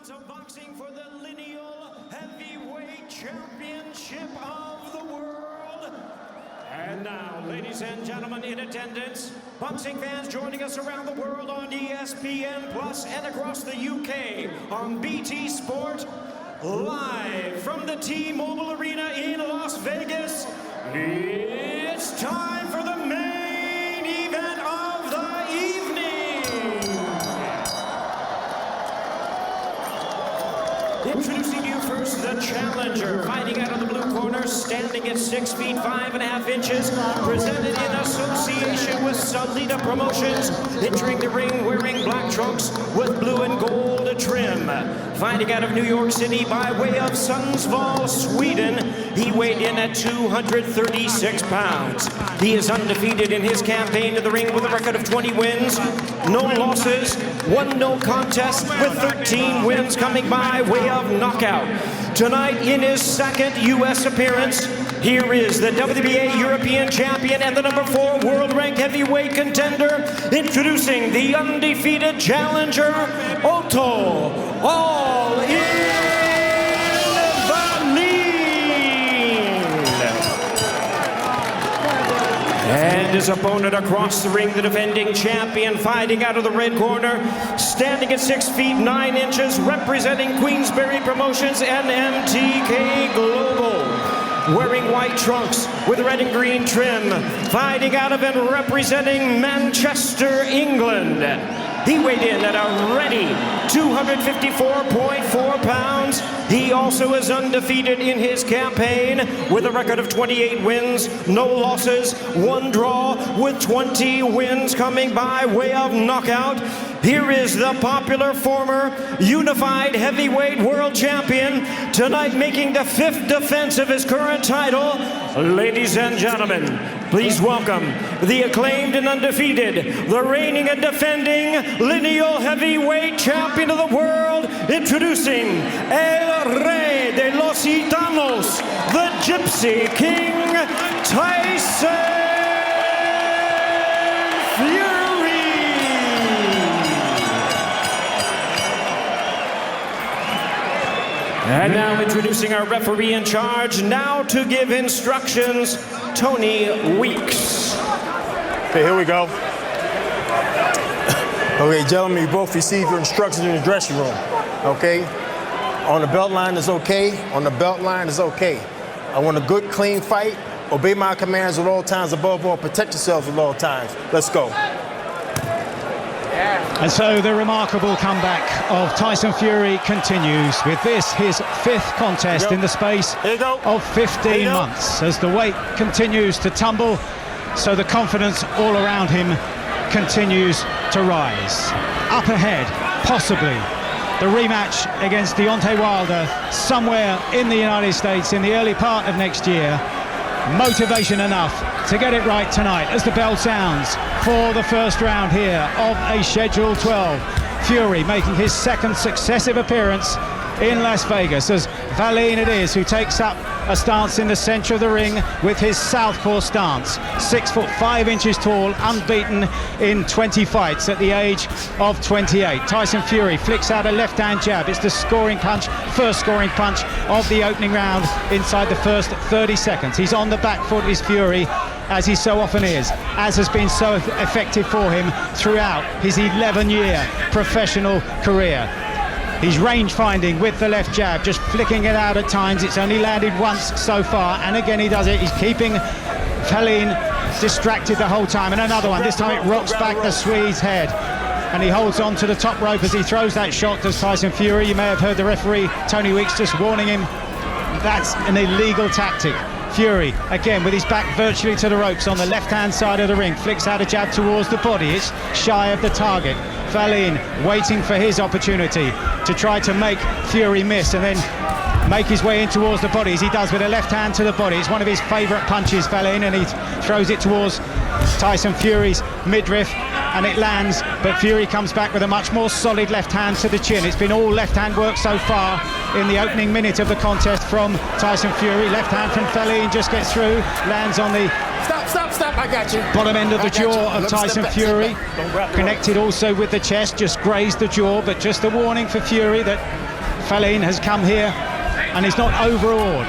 rounds of boxing for the lineal heavyweight championship of the world. And now, ladies and gentlemen in attendance, boxing fans joining us around the world on ESPN Plus and across the UK on BT Sport, live from the T-Mobile Arena in Las Vegas, it's time for the main event of the evening. Introducing you first, the challenger, fighting out of the blue corner, standing at 6 feet 5.5 inches, presented in association with Salida Promotions, entering the ring wearing black trunks with blue and gold trim. Fighting out of New York City by way of Sundsvall, Sweden, he weighed in at 236 pounds. He is undefeated in his campaign in the ring with a record of 20 wins, no losses, one no contest, with 13 wins coming by way of knockout. Tonight, in his second U.S. appearance, here is the WBA European champion and the #4 world-ranked heavyweight contender, introducing the undefeated challenger, Otto, all in and his opponent across the ring, the defending champion, fighting out of the red corner, standing at 6 feet 9 inches, representing Queensberry Promotions and MTK Global. Wearing white trunks with red and green trim, fighting out of and representing Manchester, England. He weighed in at a ready 254.4 pounds. He also is undefeated in his campaign with a record of 28 wins, no losses, one draw, with 20 wins coming by way of knockout. Here is the popular former unified heavyweight world champion, tonight making the 5th defense of his current title. Ladies and gentlemen, please welcome the acclaimed and undefeated, the reigning and defending lineal heavyweight champion of the world, introducing El Rey de los Gitanos, the Gypsy King, Tyson Fury. And now introducing our referee in charge, now to give instructions, Tony Weeks. Okay, here we go. Okay, gentlemen, you both received your instructions in the dressing room. Okay? On the belt line is okay. On the belt line is okay. I want a good, clean fight. Obey my commands at all times. Above all, protect yourselves at all times. Let's go. And so the remarkable comeback of Tyson Fury continues with this, his 5th contest in the space of 15 months. As the weight continues to tumble, so the confidence all around him continues to rise. Up ahead, possibly, the rematch against Deontay Wilder somewhere in the United States in the early part of next year. Motivation enough to get it right tonight as the bell sounds for the first round here of a Schedule 12. Fury making his 2nd successive appearance in Las Vegas, as Wallin it is who takes up a stance in the center of the ring with his southpaw stance. 6 foot 5 inches tall, unbeaten in 20 fights at the age of 28. Tyson Fury flicks out a left-hand jab. It's the scoring punch, first scoring punch of the opening round inside the first 30 seconds. He's on the back foot, is Fury, as he so often is, as has been so effective for him throughout his 11-year professional career. He's range finding with the left jab, just flicking it out at times. It's only landed once so far, and again he does it. He's keeping Wallin distracted the whole time. And another one, this time it rocks back the Swede's head. And he holds on to the top rope as he throws that shot to Tyson Fury. You may have heard the referee, Tony Weeks, just warning him that's an illegal tactic. Fury, again, with his back virtually to the ropes on the left-hand side of the ring, flicks out a jab towards the body. It's shy of the target. Wallin waiting for his opportunity to try to make Fury miss and then make his way in towards the body, as he does with a left hand to the body. It's one of his favourite punches, Wallin, and he throws it towards Tyson Fury's midriff, and it lands, but Fury comes back with a much more solid left hand to the chin. It's been all left hand work so far in the opening minute of the contest from Tyson Fury. Left hand from Wallin just gets through, lands on the Stop, I got you. Bottom end of the jaw of Tyson Fury. Connected also with the chest, just grazed the jaw, but just a warning for Fury that Wallin has come here and he's not overawed.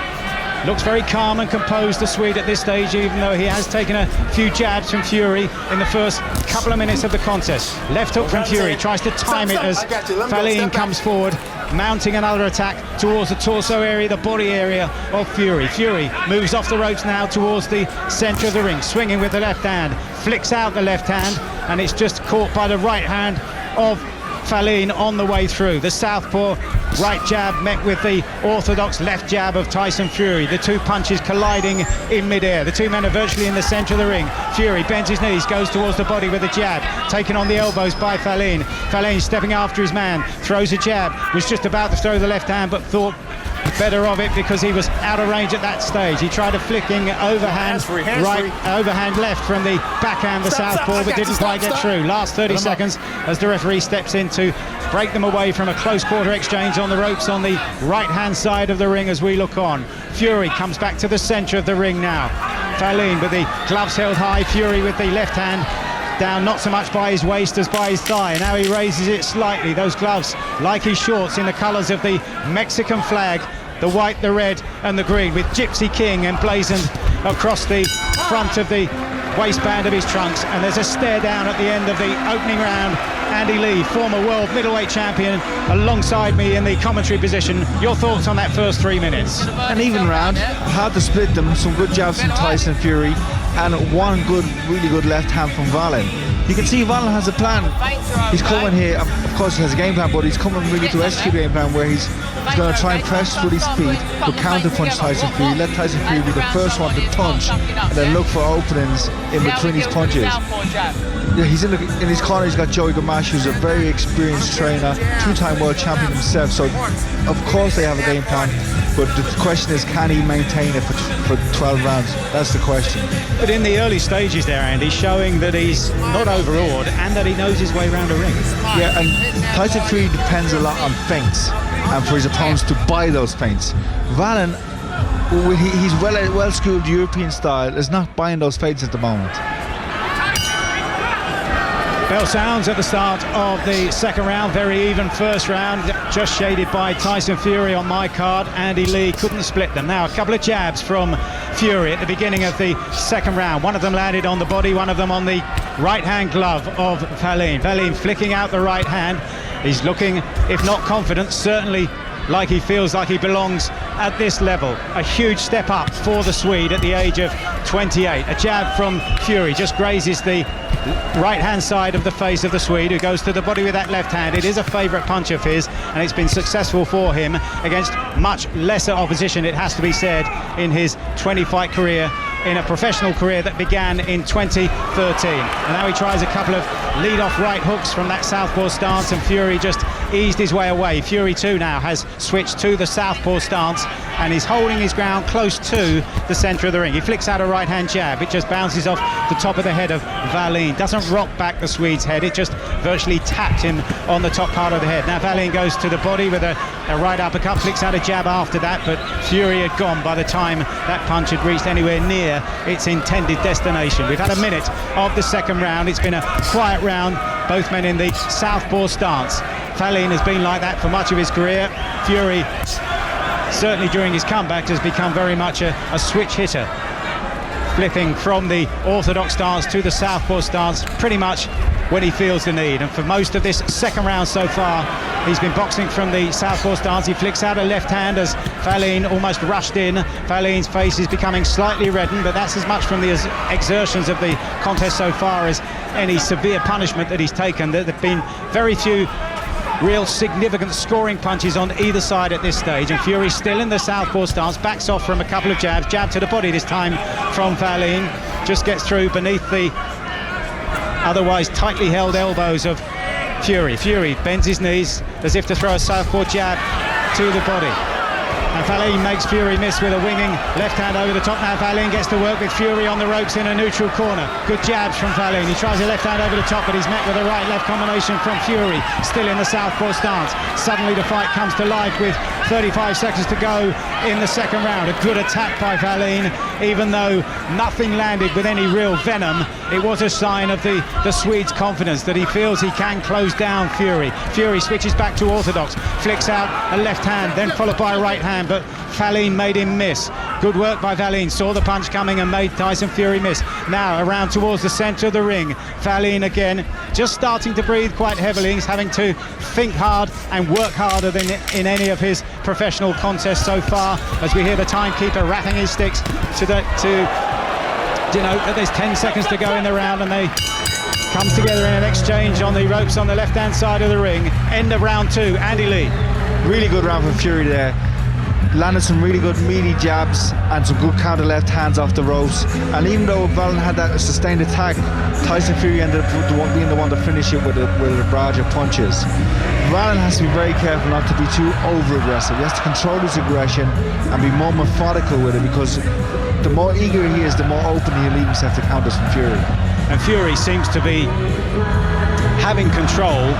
Looks very calm and composed, the Swede, at this stage, even though he has taken a few jabs from Fury in the first couple of minutes of the contest. Left hook from Fury, tries to time it as Wallin comes forward, mounting another attack towards the torso area, the body area of Fury. Fury moves off the ropes now towards the centre of the ring, swinging with the left hand, flicks out the left hand, and it's just caught by the right hand of Wallin on the way through. The southpaw right jab met with the orthodox left jab of Tyson Fury. The two punches colliding in midair. The two men are virtually in the centre of the ring. Fury bends his knees, goes towards the body with a jab, taken on the elbows by Wallin. Wallin stepping after his man, throws a jab, was just about to throw the left hand but thought better of it because he was out of range at that stage. He tried a flicking overhand right, overhand left from the backhand, the southpaw, but didn't quite get through. Last 30 seconds as the referee steps in to break them away from a close quarter exchange on the ropes on the right hand side of the ring as we look on. Fury comes back to the centre of the ring now. Wallin with the gloves held high, Fury with the left hand down, not so much by his waist as by his thigh. Now he raises it slightly. Those gloves, like his shorts, in the colours of the Mexican flag, the white, the red and the green, with Gypsy King emblazoned across the front of the waistband of his trunks. And there's a stare down at the end of the opening round. Andy Lee, former world middleweight champion, alongside me in the commentary position. Your thoughts on that first 3 minutes? An even round, hard to split them. Some good jabs from Tyson Fury and one good, really good left hand from Wallin. You can see Wallin has a plan. He's coming here, of course he has a game plan, but he's coming really to execute a game plan where he's going to try and press with his feet, but counter punch Tyson Fury, let Tyson Fury be the first one to punch, and then look for openings in between his punches. Yeah, he's in his corner. He's got Joey Gamache, who's a very experienced trainer, two-time world champion himself. So, of course, they have a game plan. But the question is, can he maintain it for 12 rounds? That's the question. But in the early stages there, Andy, showing that he's not overawed and that he knows his way around a ring. Yeah, and Tyson Fury depends a lot on feints and for his opponents to buy those feints. Wallin, he's well-schooled European style, is not buying those feints at the moment. Bell sounds at the start of the second round. Very even first round, just shaded by Tyson Fury on my card. Andy Lee couldn't split them. Now a couple of jabs from Fury at the beginning of the second round. One of them landed on the body, one of them on the right hand glove of Wallin. Wallin flicking out the right hand. He's looking, if not confident, certainly like he feels like he belongs at this level. A huge step up for the Swede at the age of 28. A jab from Fury just grazes the right hand side of the face of the Swede, who goes to the body with that left hand. It is a favourite punch of his, and it's been successful for him against much lesser opposition, it has to be said, in his 20-fight career, in a professional career that began in 2013. And now he tries a couple of lead-off right hooks from that southpaw stance, and Fury just eased his way away. Fury too now has switched to the southpaw stance and he's holding his ground close to the centre of the ring. He flicks out a right hand jab, it just bounces off the top of the head of Wallin. Doesn't rock back the Swede's head, it just virtually tapped him on the top part of the head. Now Wallin goes to the body with a right uppercut, flicks out a jab after that, but Fury had gone by the time that punch had reached anywhere near its intended destination. We've had a minute of the second round. It's been a quiet round, both men in the southpaw stance. Wallin has been like that for much of his career. Fury, certainly during his comeback, has become very much a switch hitter, flipping from the orthodox stance to the southpaw stance pretty much when he feels the need. And for most of this second round so far, he's been boxing from the southpaw stance. He flicks out a left hand as Wallin almost rushed in. Wallin's face is becoming slightly reddened, but that's as much from the exertions of the contest so far as any severe punishment that he's taken. There have been very few real significant scoring punches on either side at this stage, and Fury still in the southpaw stance, backs off from a couple of jabs. Jab to the body this time from Wallin, just gets through beneath the otherwise tightly held elbows of Fury. Fury bends his knees as if to throw a southpaw jab to the body. And Wallin makes Fury miss with a winging left hand over the top. Now Wallin gets to work with Fury on the ropes in a neutral corner. Good jabs from Wallin. He tries a left hand over the top, but he's met with a right-left combination from Fury, still in the southpaw stance. Suddenly the fight comes to life with 35 seconds to go in the second round. A good attack by Wallin, even though nothing landed with any real venom. It was a sign of the Swede's confidence that he feels he can close down Fury. Fury switches back to orthodox, flicks out a left hand, then followed by a right hand, but Wallin made him miss. Good work by Wallin, saw the punch coming and made Tyson Fury miss. Now around towards the centre of the ring. Wallin again, just starting to breathe quite heavily. He's having to think hard and work harder than in any of his professional contests so far, as we hear the timekeeper rapping his sticks to denote that there's 10 seconds to go in the round, and they come together in an exchange on the ropes on the left-hand side of the ring. End of round 2. Andy Lee. Really good round for Fury there. Landed some really good meaty jabs and some good counter left hands off the ropes. And even though Wallin had that sustained attack, Tyson Fury ended up being the one to finish it with a barrage of punches. Wallin has to be very careful not to be too over-aggressive. He has to control his aggression and be more methodical with it, because the more eager he is, the more open he'll leave himself to counters from Fury. And Fury seems to be having control,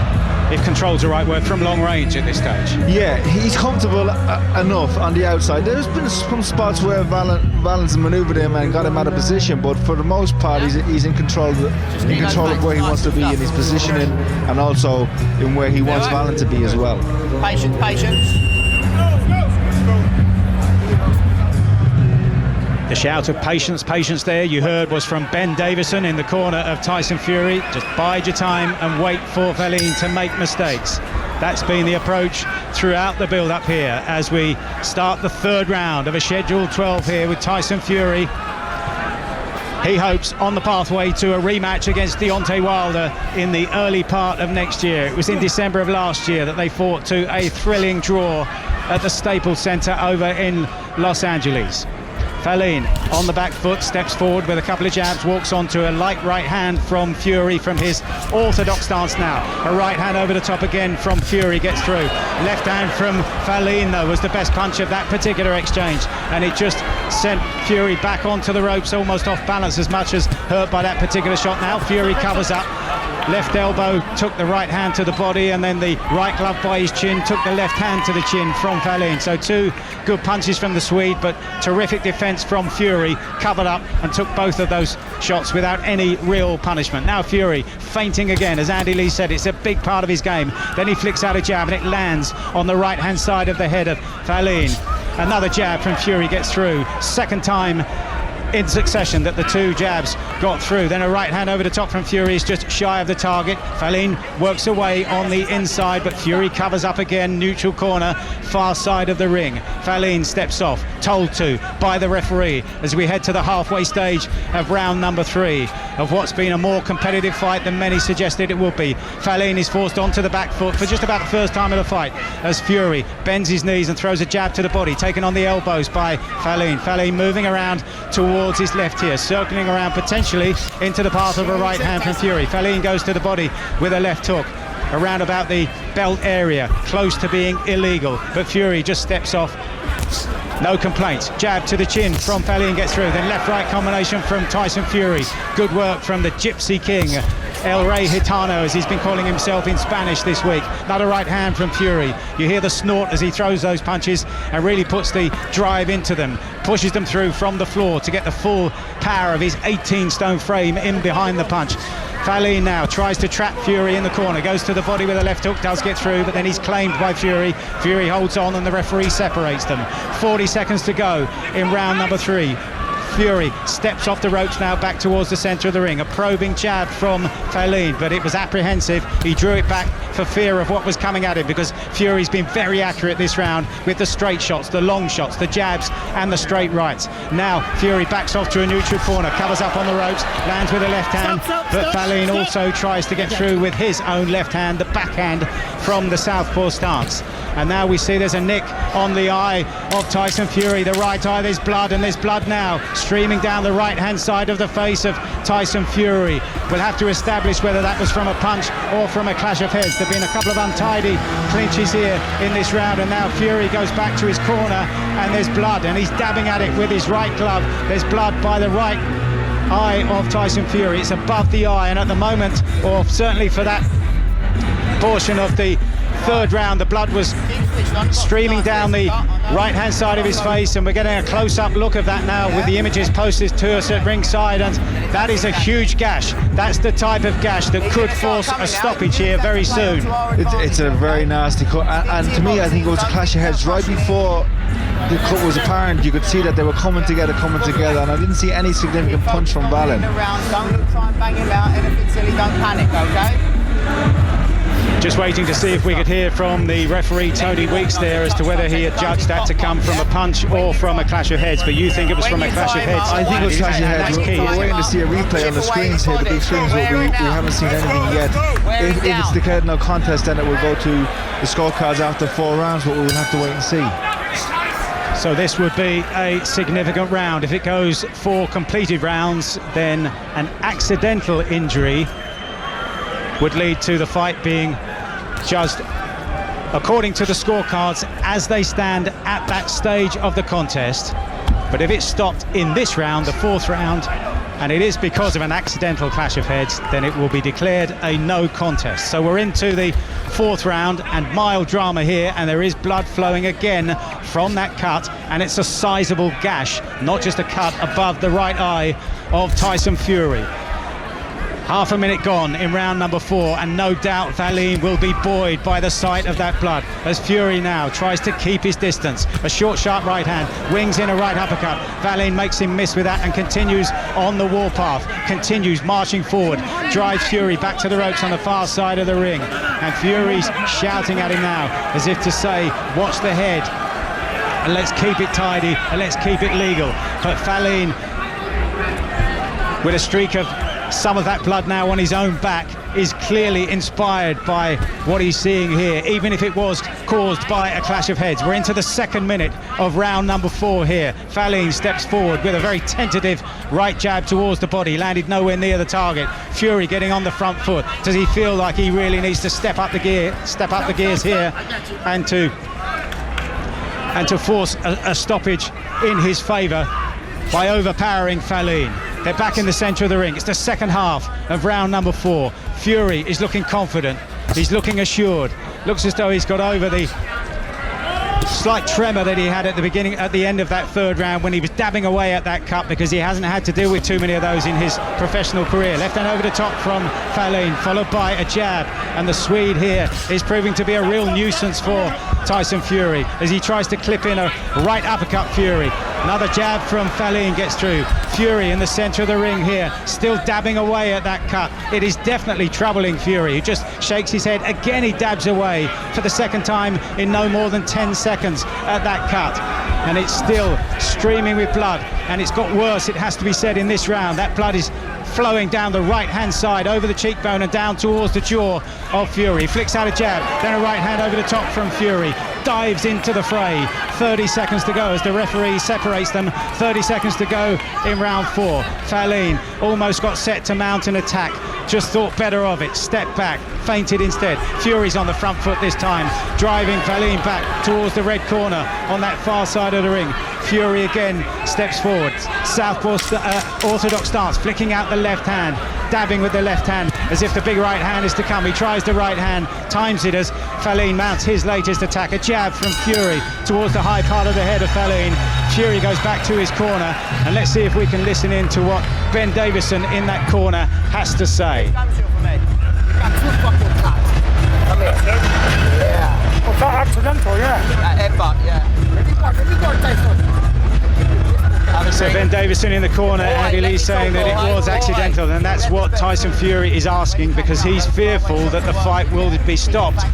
if control's the right word, from long range at this stage. Yeah, he's comfortable enough on the outside. There's been some spots where Wallin's manoeuvred him and got him out of position, but for the most part he's in control of where he wants to be in his positioning, and also in where he wants Wallin to be as well. Patience. The shout of patience, patience there you heard was from Ben Davison in the corner of Tyson Fury. Just bide your time and wait for Wallin to make mistakes. That's been the approach throughout the build-up here as we start the third round of a scheduled 12 here with Tyson Fury. He hopes on the pathway to a rematch against Deontay Wilder in the early part of next year. It was in December of last year that they fought to a thrilling draw at the Staples Center over in Los Angeles. Wallin on the back foot, steps forward with a couple of jabs, walks onto a light right hand from Fury from his orthodox stance now. A right hand over the top again from Fury, gets through. Left hand from Wallin, though, was the best punch of that particular exchange, and it just sent Fury back onto the ropes, almost off balance, as much as hurt by that particular shot. Now Fury covers up. Left elbow took the right hand to the body, and then the right glove by his chin took the left hand to the chin from Wallin. So two good punches from the Swede, but terrific defence from Fury, covered up and took both of those shots without any real punishment. Now Fury feinting again, as Andy Lee said, it's a big part of his game. Then he flicks out a jab and it lands on the right hand side of the head of Wallin. Another jab from Fury gets through. Second time in succession that the two jabs got through. Then a right hand over the top from Fury is just shy of the target. Wallin works away on the inside, but Fury covers up again, neutral corner, far side of the ring. Wallin steps off, told to by the referee, as we head to the halfway stage of round number 3 of what's been a more competitive fight than many suggested it would be. Wallin is forced onto the back foot for just about the first time of the fight, as Fury bends his knees and throws a jab to the body, taken on the elbows by Wallin. Wallin moving around towards his left here, circling around potentially into the path of a right hand from Fury. Wallin goes to the body with a left hook around about the belt area, close to being illegal, but Fury just steps off. No complaints. Jab to the chin from Wallin, gets through. Then left-right combination from Tyson Fury. Good work from the Gypsy King, El Rey Gitano, as he's been calling himself in Spanish this week. Another right hand from Fury. You hear the snort as he throws those punches and really puts the drive into them. Pushes them through from the floor to get the full power of his 18-stone frame in behind the punch. Wallin now tries to trap Fury in the corner, goes to the body with a left hook, does get through, but then he's claimed by Fury. Fury holds on and the referee separates them. 40 seconds to go in round number 3. Fury steps off the ropes now back towards the centre of the ring. A probing jab from Wallin, but it was apprehensive. He drew it back for fear of what was coming at him, because Fury's been very accurate this round with the straight shots, the long shots, the jabs and the straight rights. Now Fury backs off to a neutral corner, covers up on the ropes, lands with a left hand, but Wallin also tries to get through with his own left hand, the backhand from the southpaw stance. And now we see there's a nick on the eye of Tyson Fury, the right eye. There's blood, and there's blood now streaming down the right hand side of the face of Tyson Fury. We'll have to establish whether that was from a punch or from a clash of heads. There've been a couple of untidy clinches here in this round, and now Fury goes back to his corner and there's blood, and he's dabbing at it with his right glove. There's blood by the right eye of Tyson Fury. It's above the eye, and at the moment, or certainly for that portion of the third round, the blood was streaming down the right-hand side of his face, and we're getting a close-up look of that now with the images posted to us at ringside, and that is a huge gash. That's the type of gash that could force a stoppage here very soon. It's a very nasty cut, and to me, I think it was a clash of heads right before the cut was apparent. You could see that they were coming together, and I didn't see any significant punch from Wallin. Don't look, try and bang him out, anything silly, don't panic, okay? Just waiting to see if we could hear from the referee Tony Weeks there as to whether he had judged that to come from a punch or from a clash of heads, but you think it was from a clash of heads? I think it was clash of heads. We're waiting to see a replay on the screens here, the big screens, but we haven't seen anything yet. If it's declared no contest, then it will go to the scorecards after 4 rounds, but we will have to wait and see. So this would be a significant round. If it goes 4 completed rounds, then an accidental injury would lead to the fight being judged according to the scorecards as they stand at that stage of the contest. But if it's stopped in this round, the 4th round, and it is because of an accidental clash of heads, then it will be declared a no contest. So we're into the 4th round, and mild drama here, and there is blood flowing again from that cut, and it's a sizable gash, not just a cut above the right eye of Tyson Fury. Half a minute gone in round number 4, and no doubt Wallin will be buoyed by the sight of that blood as Fury now tries to keep his distance. A short, sharp right hand, wings in a right uppercut. Wallin makes him miss with that and continues on the warpath, continues marching forward, drives Fury back to the ropes on the far side of the ring, and Fury's shouting at him now as if to say, watch the head, and let's keep it tidy, and let's keep it legal. But Wallin, with a streak of some of that blood now on his own back, is clearly inspired by what he's seeing here, even if it was caused by a clash of heads. We're into the 2nd minute of round number 4 here. Wallin steps forward with a very tentative right jab towards the body, landed nowhere near the target. Fury getting on the front foot. Does he feel like he really needs to step up the gears here and to force a stoppage in his favour by overpowering Wallin? They're back in the centre of the ring. It's the 2nd half of round number 4. Fury is looking confident. He's looking assured. Looks as though he's got over the slight tremor that he had at the end of that 3rd round when he was dabbing away at that cut, because he hasn't had to deal with too many of those in his professional career. Left hand over the top from Wallin, followed by a jab, and the Swede here is proving to be a real nuisance for Tyson Fury as he tries to clip in a right uppercut. Fury, another jab from Wallin gets through. Fury in the centre of the ring here, still dabbing away at that cut. It is definitely troubling Fury, who just shakes his head. Again, he dabs away for the 2nd time in no more than 10 seconds at that cut. And it's still streaming with blood, and it's got worse, it has to be said, in this round. That blood is flowing down the right-hand side, over the cheekbone and down towards the jaw of Fury. Flicks out a jab, then a right hand over the top from Fury. Dives into the fray. 30 seconds to go as the referee separates them. 30 seconds to go in round 4. Wallin almost got set to mount an attack. Just thought better of it. Stepped back, feinted instead. Fury's on the front foot this time, driving Wallin back towards the red corner on that far side of the ring. Fury again steps forward. Southpaw orthodox stance, flicking out the left hand, dabbing with the left hand as if the big right hand is to come. He tries the right hand, times it as Wallin mounts his latest attack. A jab from Fury towards the high part of the head of Wallin. Fury goes back to his corner, and let's see if we can listen in to what Ben Davison in that corner has to say. Was that accidental, yeah? Headbutt, yeah. So Ben Davison in the corner, Andy Lee saying that it was accidental, and that's what Tyson Fury is asking, because he's fearful that the fight will be stopped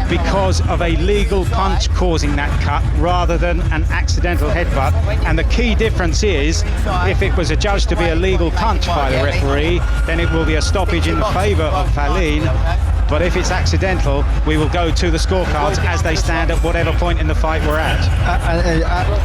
because of a legal punch causing that cut rather than an accidental headbutt. And the key difference is, if it was adjudged to be a legal punch by the referee, then it will be a stoppage in favour of Wallin. But if it's accidental, we will go to the scorecards as they stand at whatever point in the fight we're at.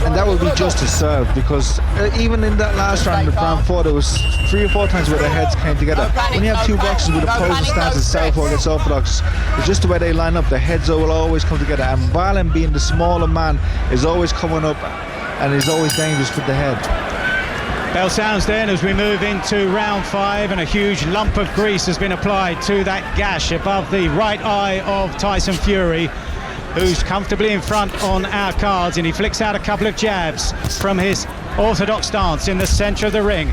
And that would be justice served, because even in that last round of round 4, there was 3 or 4 times where their heads came together. When you have 2 boxers with opposing stances, southpaw against orthodox, it's just the way they line up. The heads will always come together, and Wallin, being the smaller man, is always coming up and is always dangerous with the head. Bell sounds then as we move into round 5, and a huge lump of grease has been applied to that gash above the right eye of Tyson Fury, who's comfortably in front on our cards, and he flicks out a couple of jabs from his orthodox stance in the centre of the ring.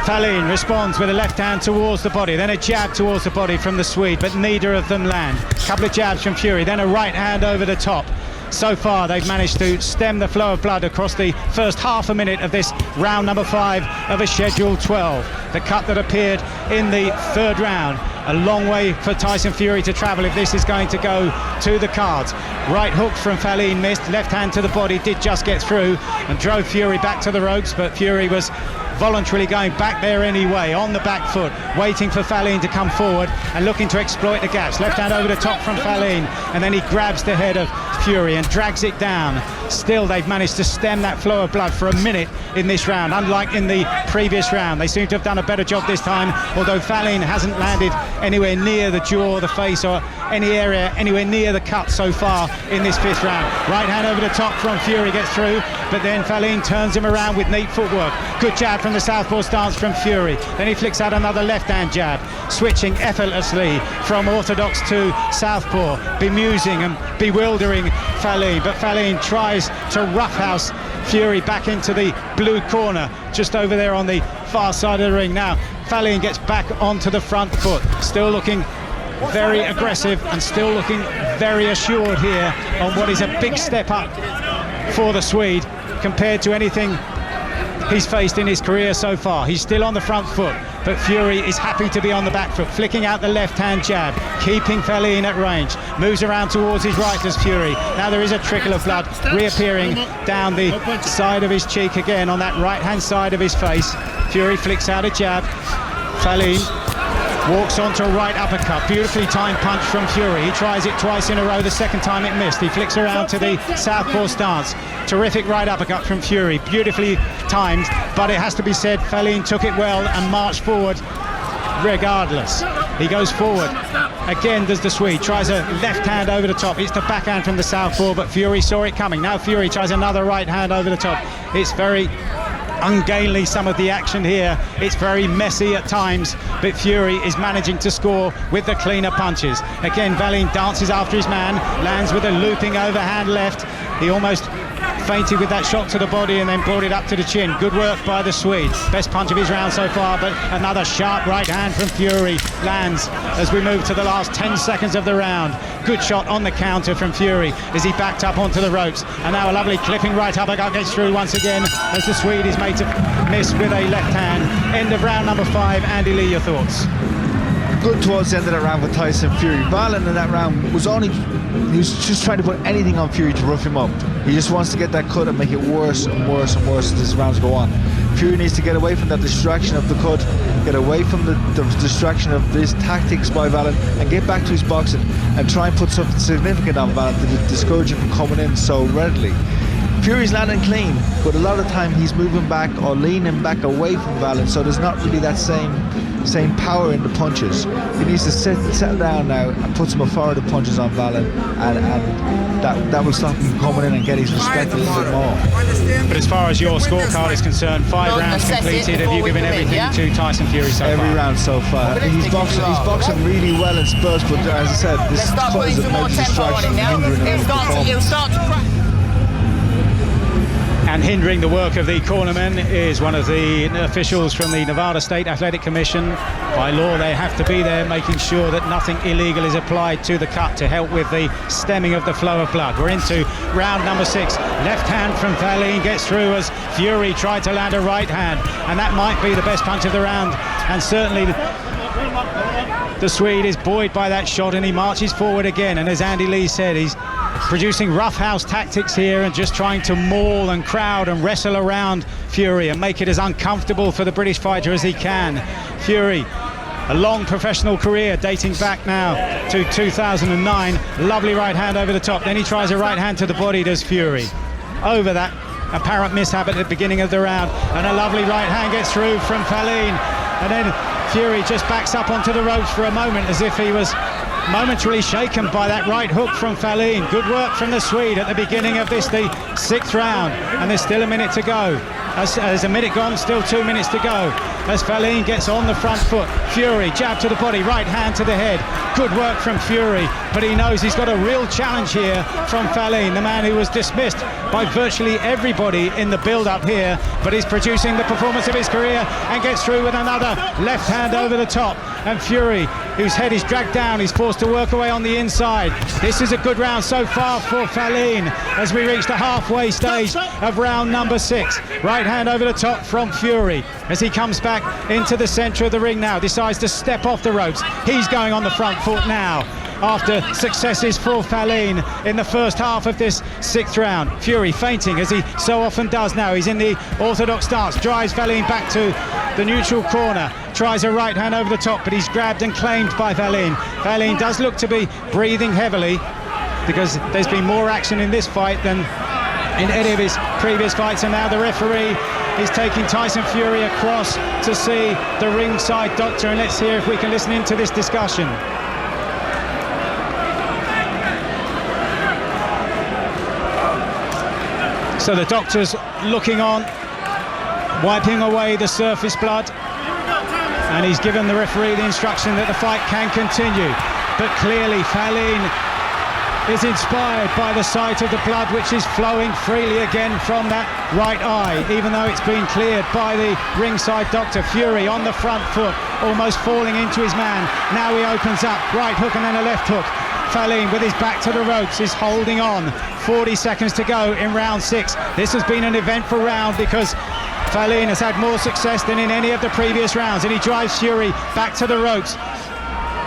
Wallin responds with a left hand towards the body, then a jab towards the body from the Swede, but neither of them land. A couple of jabs from Fury, then a right hand over the top. So far they've managed to stem the flow of blood across the first half a minute of this round number 5 of a scheduled 12. The cut that appeared in the 3rd round. A long way for Tyson Fury to travel if this is going to go to the cards. Right hook from Wallin missed, left hand to the body did just get through and drove Fury back to the ropes, but Fury was voluntarily going back there anyway, on the back foot, waiting for Wallin to come forward and looking to exploit the gaps. Left hand over the top from Wallin, and then he grabs the head of Fury and drags it down. Still, they've managed to stem that flow of blood for a minute in this round, unlike in the previous round. They seem to have done a better job this time, although Wallin hasn't landed anywhere near the jaw or the face or any area anywhere near the cut so far in this 5th round. Right hand over the top from Fury, gets through, but then Wallin turns him around with neat footwork. Good jab from the southpaw stance from Fury. Then he flicks out another left hand jab, switching effortlessly from orthodox to southpaw, bemusing and bewildering Wallin, but Wallin tries to roughhouse Fury back into the blue corner, just over there on the far side of the ring. Now Wallin gets back onto the front foot, still looking very aggressive and still looking very assured here on what is a big step up for the Swede compared to anything he's faced in his career so far. He's still on the front foot, but Fury is happy to be on the back foot, flicking out the left-hand jab, keeping Wallin at range. Moves around towards his right as Fury. Now there is a trickle of blood reappearing down the side of his cheek again on that right-hand side of his face. Fury flicks out a jab. Wallin walks onto a right uppercut, beautifully timed punch from Fury. He tries it twice in a row, the second time it missed. He flicks around to the southpaw stance. Terrific right uppercut from Fury, beautifully timed, but it has to be said, Wallin took it well and marched forward regardless. He goes forward. Again does the Swede, tries a left hand over the top. It's the backhand from the southpaw, but Fury saw it coming. Now Fury tries another right hand over the top. It's very ungainly, some of the action here. It's very messy at times, but Fury is managing to score with the cleaner punches. Again, Wallin dances after his man, lands with a looping overhand left. He almost fainted with that shot to the body and then brought it up to the chin. Good work by the Swede. Best punch of his round so far, but another sharp right hand from Fury lands as we move to the last 10 seconds of the round. Good shot on the counter from Fury as he backed up onto the ropes. And now a lovely clipping right uppercut gets through once again as the Swede is made to miss with a left hand. End of round number 5. Andy Lee, your thoughts? Good towards the end of that round for Tyson Fury. Wallin in that round he was just trying to put anything on Fury to rough him up. He just wants to get that cut and make it worse and worse and worse as these rounds go on. Fury needs to get away from that distraction of the cut, get away from the distraction of these tactics by Wallin and get back to his boxing and try and put something significant on Wallin to discourage him from coming in so readily. Fury's landing clean, but a lot of the time he's moving back or leaning back away from Wallin, so there's not really that same power in the punches. He needs to settle down now and put some authoritative punches on Wallin, and that will stop him coming in and get his respect a little bit more. But as far as your scorecard is concerned, 5 rounds completed. Have you given everything to Tyson Fury so far? Every round so far. He's boxing really well in spurts, but as I said, this cut is a major distraction hindering him in performance. And hindering the work of the cornermen is one of the officials from the Nevada State Athletic Commission. By law, they have to be there making sure that nothing illegal is applied to the cut to help with the stemming of the flow of blood. We're into round number 6. Left hand from Wallin gets through as Fury tried to land a right hand, and that might be the best punch of the round, and certainly the Swede is buoyed by that shot and he marches forward again. And as Andy Lee said, he's producing roughhouse tactics here and just trying to maul and crowd and wrestle around Fury and make it as uncomfortable for the British fighter as he can. Fury, a long professional career dating back now to 2009. Lovely right hand over the top. Then he tries a right hand to the body, does Fury. Over that apparent mishap at the beginning of the round, and a lovely right hand gets through from Wallin, and then Fury just backs up onto the ropes for a moment as if he was momentarily shaken by that right hook from Wallin. Good work from the Swede at the beginning of this, the 6th round, and there's still a minute to go. As a minute gone, still 2 minutes to go. As Wallin gets on the front foot, Fury, jab to the body, right hand to the head. Good work from Fury, but he knows he's got a real challenge here from Wallin, the man who was dismissed by virtually everybody in the build-up here, but is producing the performance of his career and gets through with another left hand over the top. And Fury, whose head is dragged down, is forced to work away on the inside. This is a good round so far for Wallin as we reach the halfway stage of round number 6. Right hand over the top from Fury as he comes back into the centre of the ring now, decides to step off the ropes. He's going on the front foot now after successes for Wallin in the first half of this 6th round. Fury feinting as he so often does now. He's in the orthodox stance, drives Wallin back to the neutral corner, tries a right hand over the top, but he's grabbed and claimed by Wallin. Wallin does look to be breathing heavily because there's been more action in this fight than in any of his previous fights, and now the referee is taking Tyson Fury across to see the ringside doctor, and let's hear if we can listen into this discussion. So the doctor's looking on, wiping away the surface blood, and he's given the referee the instruction that the fight can continue. But clearly Wallin is inspired by the sight of the blood which is flowing freely again from that right eye, even though it's been cleared by the ringside doctor. Fury on the front foot, almost falling into his man. Now he opens up, right hook and then a left hook. Wallin, with his back to the ropes, is holding on. 40 seconds to go in round 6. This has been an eventful round because Wallin has had more success than in any of the previous rounds, and he drives Fury back to the ropes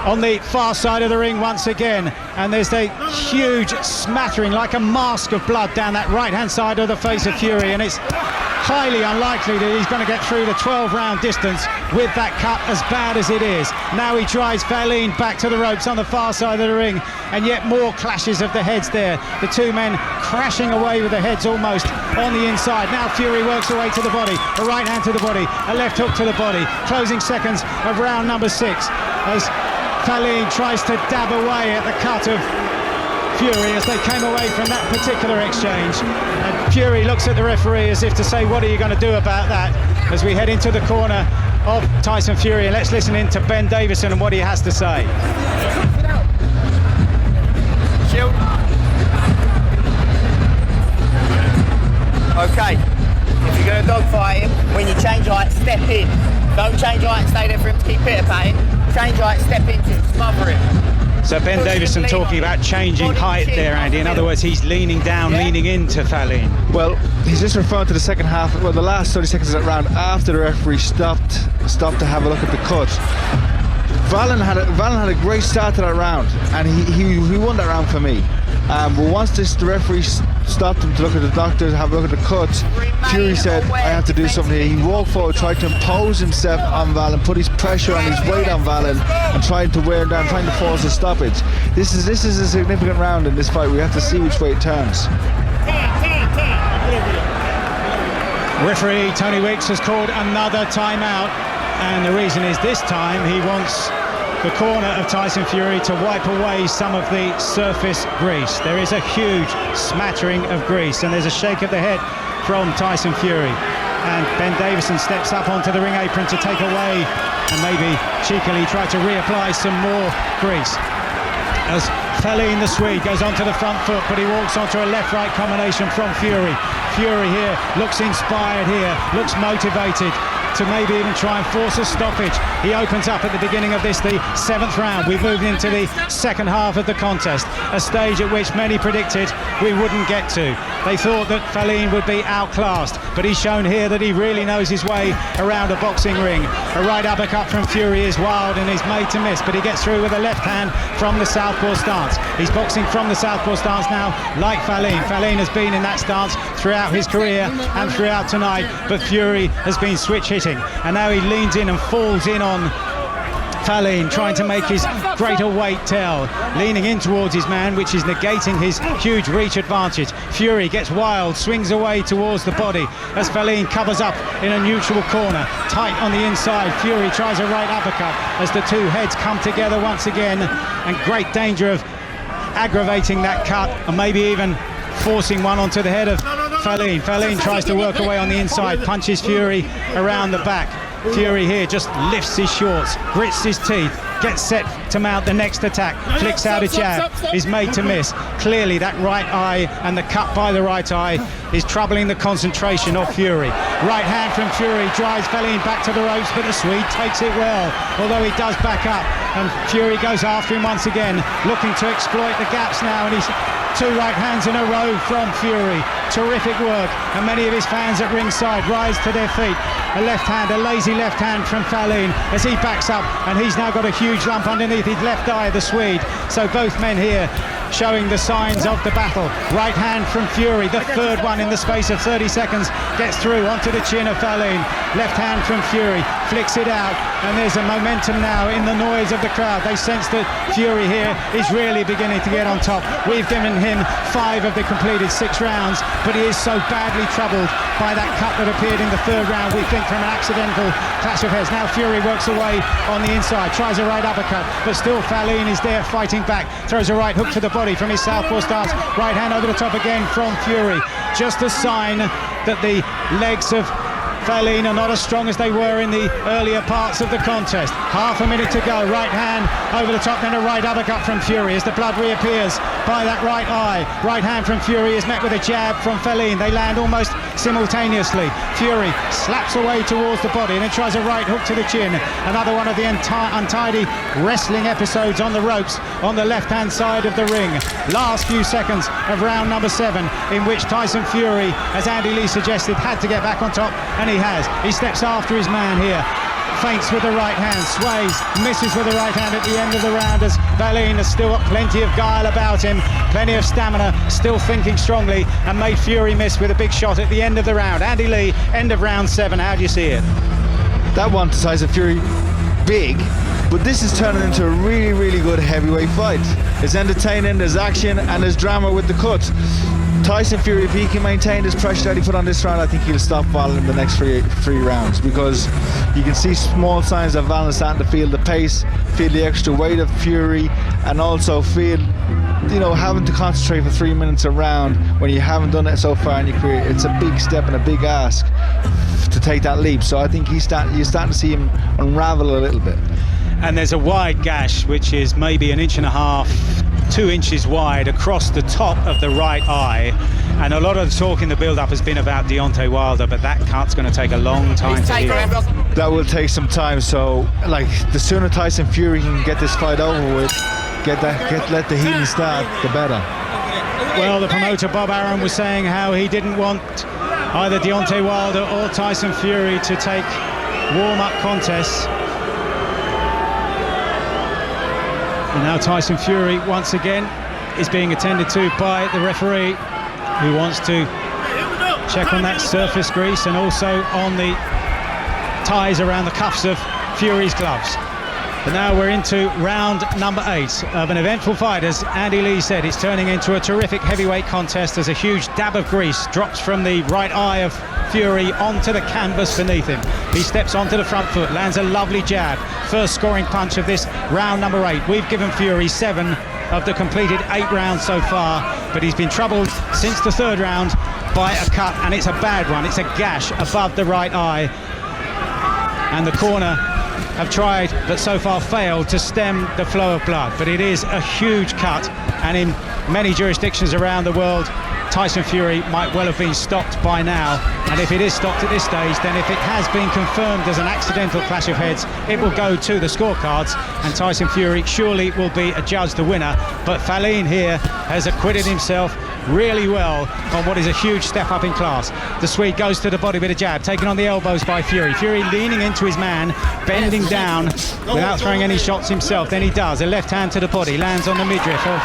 on the far side of the ring once again, and there's a huge smattering like a mask of blood down that right hand side of the face of Fury, and it's highly unlikely that he's going to get through the 12-round distance with that cut, as bad as it is. Now he drives Wallin back to the ropes on the far side of the ring, and yet more clashes of the heads there. The two men crashing away with the heads almost on the inside. Now Fury works away to the body, a right hand to the body, a left hook to the body. Closing seconds of round number 6 as Wallin tries to dab away at the cut of Fury as they came away from that particular exchange, and Fury looks at the referee as if to say, what are you going to do about that, as we head into the corner of Tyson Fury. And let's listen in to Ben Davison and what he has to say. Shield. Okay, if you're going to dogfight him, when you change height, step in. Don't change height and stay there for him to keep pitter-patting. Change height, step into him, smother him. So Ben Davison talking about changing height there, Andy. In other words, he's leaning down, leaning into Wallin. Well, he's just referring to the second half, well, the last 30 seconds of that round after the referee stopped to have a look at the cut. Wallin had a great start to that round, and he won that round for me. But once the referee stopped him to look at the doctor, have a look at the cut, Fury said, I have to do something here. He walked forward, tried to impose himself on Wallin, put his pressure and his weight on Wallin, and tried to wear him down, trying to force a stoppage. This is a significant round in this fight. We have to see which way it turns. Referee Tony Weeks has called another timeout, and the reason is this time he wants the corner of Tyson Fury to wipe away some of the surface grease. There is a huge smattering of grease, and there's a shake of the head from Tyson Fury. And Ben Davison steps up onto the ring apron to take away and maybe cheekily try to reapply some more grease. As Wallin, the Swede, goes onto the front foot, but he walks onto a left-right combination from Fury. Fury here looks inspired here, looks motivated to maybe even try and force a stoppage. He opens up at the beginning of this, the 7th round. We've moved into the second half of the contest, a stage at which many predicted we wouldn't get to. They thought that Wallin would be outclassed, but he's shown here that he really knows his way around a boxing ring. A right uppercut from Fury is wild and is made to miss, but he gets through with a left hand from the southpaw stance. He's boxing from the southpaw stance now, like Wallin. Wallin has been in that stance throughout his career and throughout tonight, but Fury has been switch hitting, and now he leans in and falls in on Wallin, trying to make his greater weight tell, leaning in towards his man, which is negating his huge reach advantage. Fury gets wild, swings away towards the body as Wallin covers up in a neutral corner, tight on the inside. Fury tries a right uppercut as the two heads come together once again, and great danger of aggravating that cut and maybe even forcing one onto the head of Fallin. Fallin tries to work away on the inside, punches Fury around the back. Fury here just lifts his shorts, grits his teeth, gets set to mount the next attack, flicks out a jab, is made to miss. Clearly that right eye and the cut by the right eye is troubling the concentration of Fury. Right hand from Fury drives Wallin back to the ropes, but the Swede takes it well, although he does back up, and Fury goes after him once again, looking to exploit the gaps now, and he's 2 right hands in a row from Fury. Terrific work, and many of his fans at ringside rise to their feet. A left hand, a lazy left hand from Wallin as he backs up, and he's now got a huge lump underneath his left eye, the Swede. So both men here showing the signs of the battle. Right hand from Fury, the third one in the space of 30 seconds, gets through onto the chin of Wallin. Left hand from Fury, flicks it out, and there's a momentum now in the noise of the crowd. They sense that Fury here is really beginning to get on top. We've given him 5 of the completed 6 rounds, but he is so badly troubled by that cut that appeared in the 3rd round, we think, from an accidental clash of heads. Now Fury works away on the inside, tries a right uppercut, but still Wallin is there fighting back, throws a right hook to the body from his southpaw stance. Right hand over the top again from Fury. Just a sign that the legs of Wallin are not as strong as they were in the earlier parts of the contest. Half a minute to go. Right hand over the top, then a right uppercut from Fury as the blood reappears by that right eye. Right hand from Fury is met with a jab from Wallin. They land almost simultaneously. Fury slaps away towards the body and then tries a right hook to the chin. Another one of the untidy wrestling episodes on the ropes on the left hand side of the ring. Last few seconds of round number 7, in which Tyson Fury, as Andy Lee suggested, had to get back on top, and he has. He steps after his man here, feints with the right hand, sways, misses with the right hand at the end of the round, as Wallin has still got plenty of guile about him, plenty of stamina, still thinking strongly, and made Fury miss with a big shot at the end of the round. Andy Lee, end of round 7, how do you see it? That one to Tyson Fury, big, but this is turning into a really, really good heavyweight fight. It's entertaining, there's action, and there's drama with the cut. Tyson Fury, if he can maintain this pressure that he put on this round, I think he'll stop Wallin in the next three rounds, because you can see small signs of Wallin starting to feel the pace, feel the extra weight of Fury, and also feel, you know, having to concentrate for 3 minutes a round when you haven't done it so far in your career. It's a big step and a big ask to take that leap. So I think you're starting to see him unravel a little bit. And there's a wide gash, which is maybe 1.5 inches, 2 inches wide across the top of the right eye, and a lot of the talk in the build-up has been about Deontay Wilder, but that cut's going to take a long time to heal. That will take some time, so like the sooner Tyson Fury can get this fight over with, let the healing start, the better. Well, the promoter Bob Arum was saying how he didn't want either Deontay Wilder or Tyson Fury to take warm-up contests. And now Tyson Fury once again is being attended to by the referee, who wants to check on that surface grease and also on the ties around the cuffs of Fury's gloves. But now we're into round number 8 of an eventful fight. As Andy Lee said, it's turning into a terrific heavyweight contest as a huge dab of grease drops from the right eye of Fury onto the canvas beneath him. He steps onto the front foot, lands a lovely jab. First scoring punch of this round number 8. We've given Fury 7 of the completed 8 rounds so far, but he's been troubled since the 3rd round by a cut, and it's a bad one. It's a gash above the right eye, and the corner have tried but so far failed to stem the flow of blood. But it is a huge cut, and in many jurisdictions around the world, Tyson Fury might well have been stopped by now, and if it is stopped at this stage, then if it has been confirmed as an accidental clash of heads, it will go to the scorecards, and Tyson Fury surely will be adjudged the winner. But Wallin here has acquitted himself really well on what is a huge step up in class. The Swede goes to the body with a jab, taken on the elbows by Fury. Fury leaning into his man, bending down without throwing any shots himself. Then he does a left hand to the body, lands on the midriff of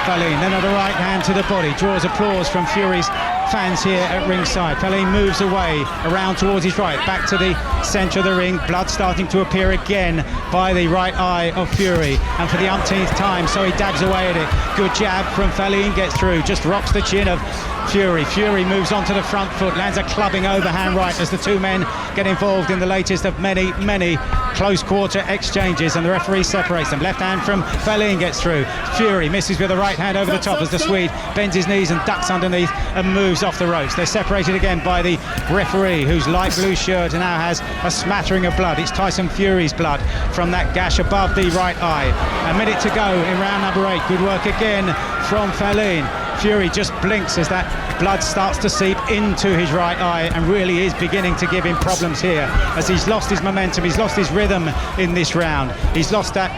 Wallin, then a right hand to the body, draws applause from Fury's fans here at ringside. Wallin moves away around towards his right, back to the centre of the ring, blood starting to appear again by the right eye of Fury, and for the umpteenth time, so he dabs away at it. Good jab from Wallin, gets through, just rocks the chin of Fury moves on to the front foot, lands a clubbing overhand right as the two men get involved in the latest of many close quarter exchanges, and the referee separates them. Left hand from Wallin gets through. Fury misses with the right hand over the top as the Swede bends his knees and ducks underneath and moves off the ropes. They're separated again by the referee, whose light blue shirt now has a smattering of blood. It's Tyson Fury's blood from that gash above the right eye. A minute to go in round number 8. Good work again from Wallin. Fury just blinks as that blood starts to seep into his right eye and really is beginning to give him problems here, as he's lost his momentum, he's lost his rhythm in this round. He's lost that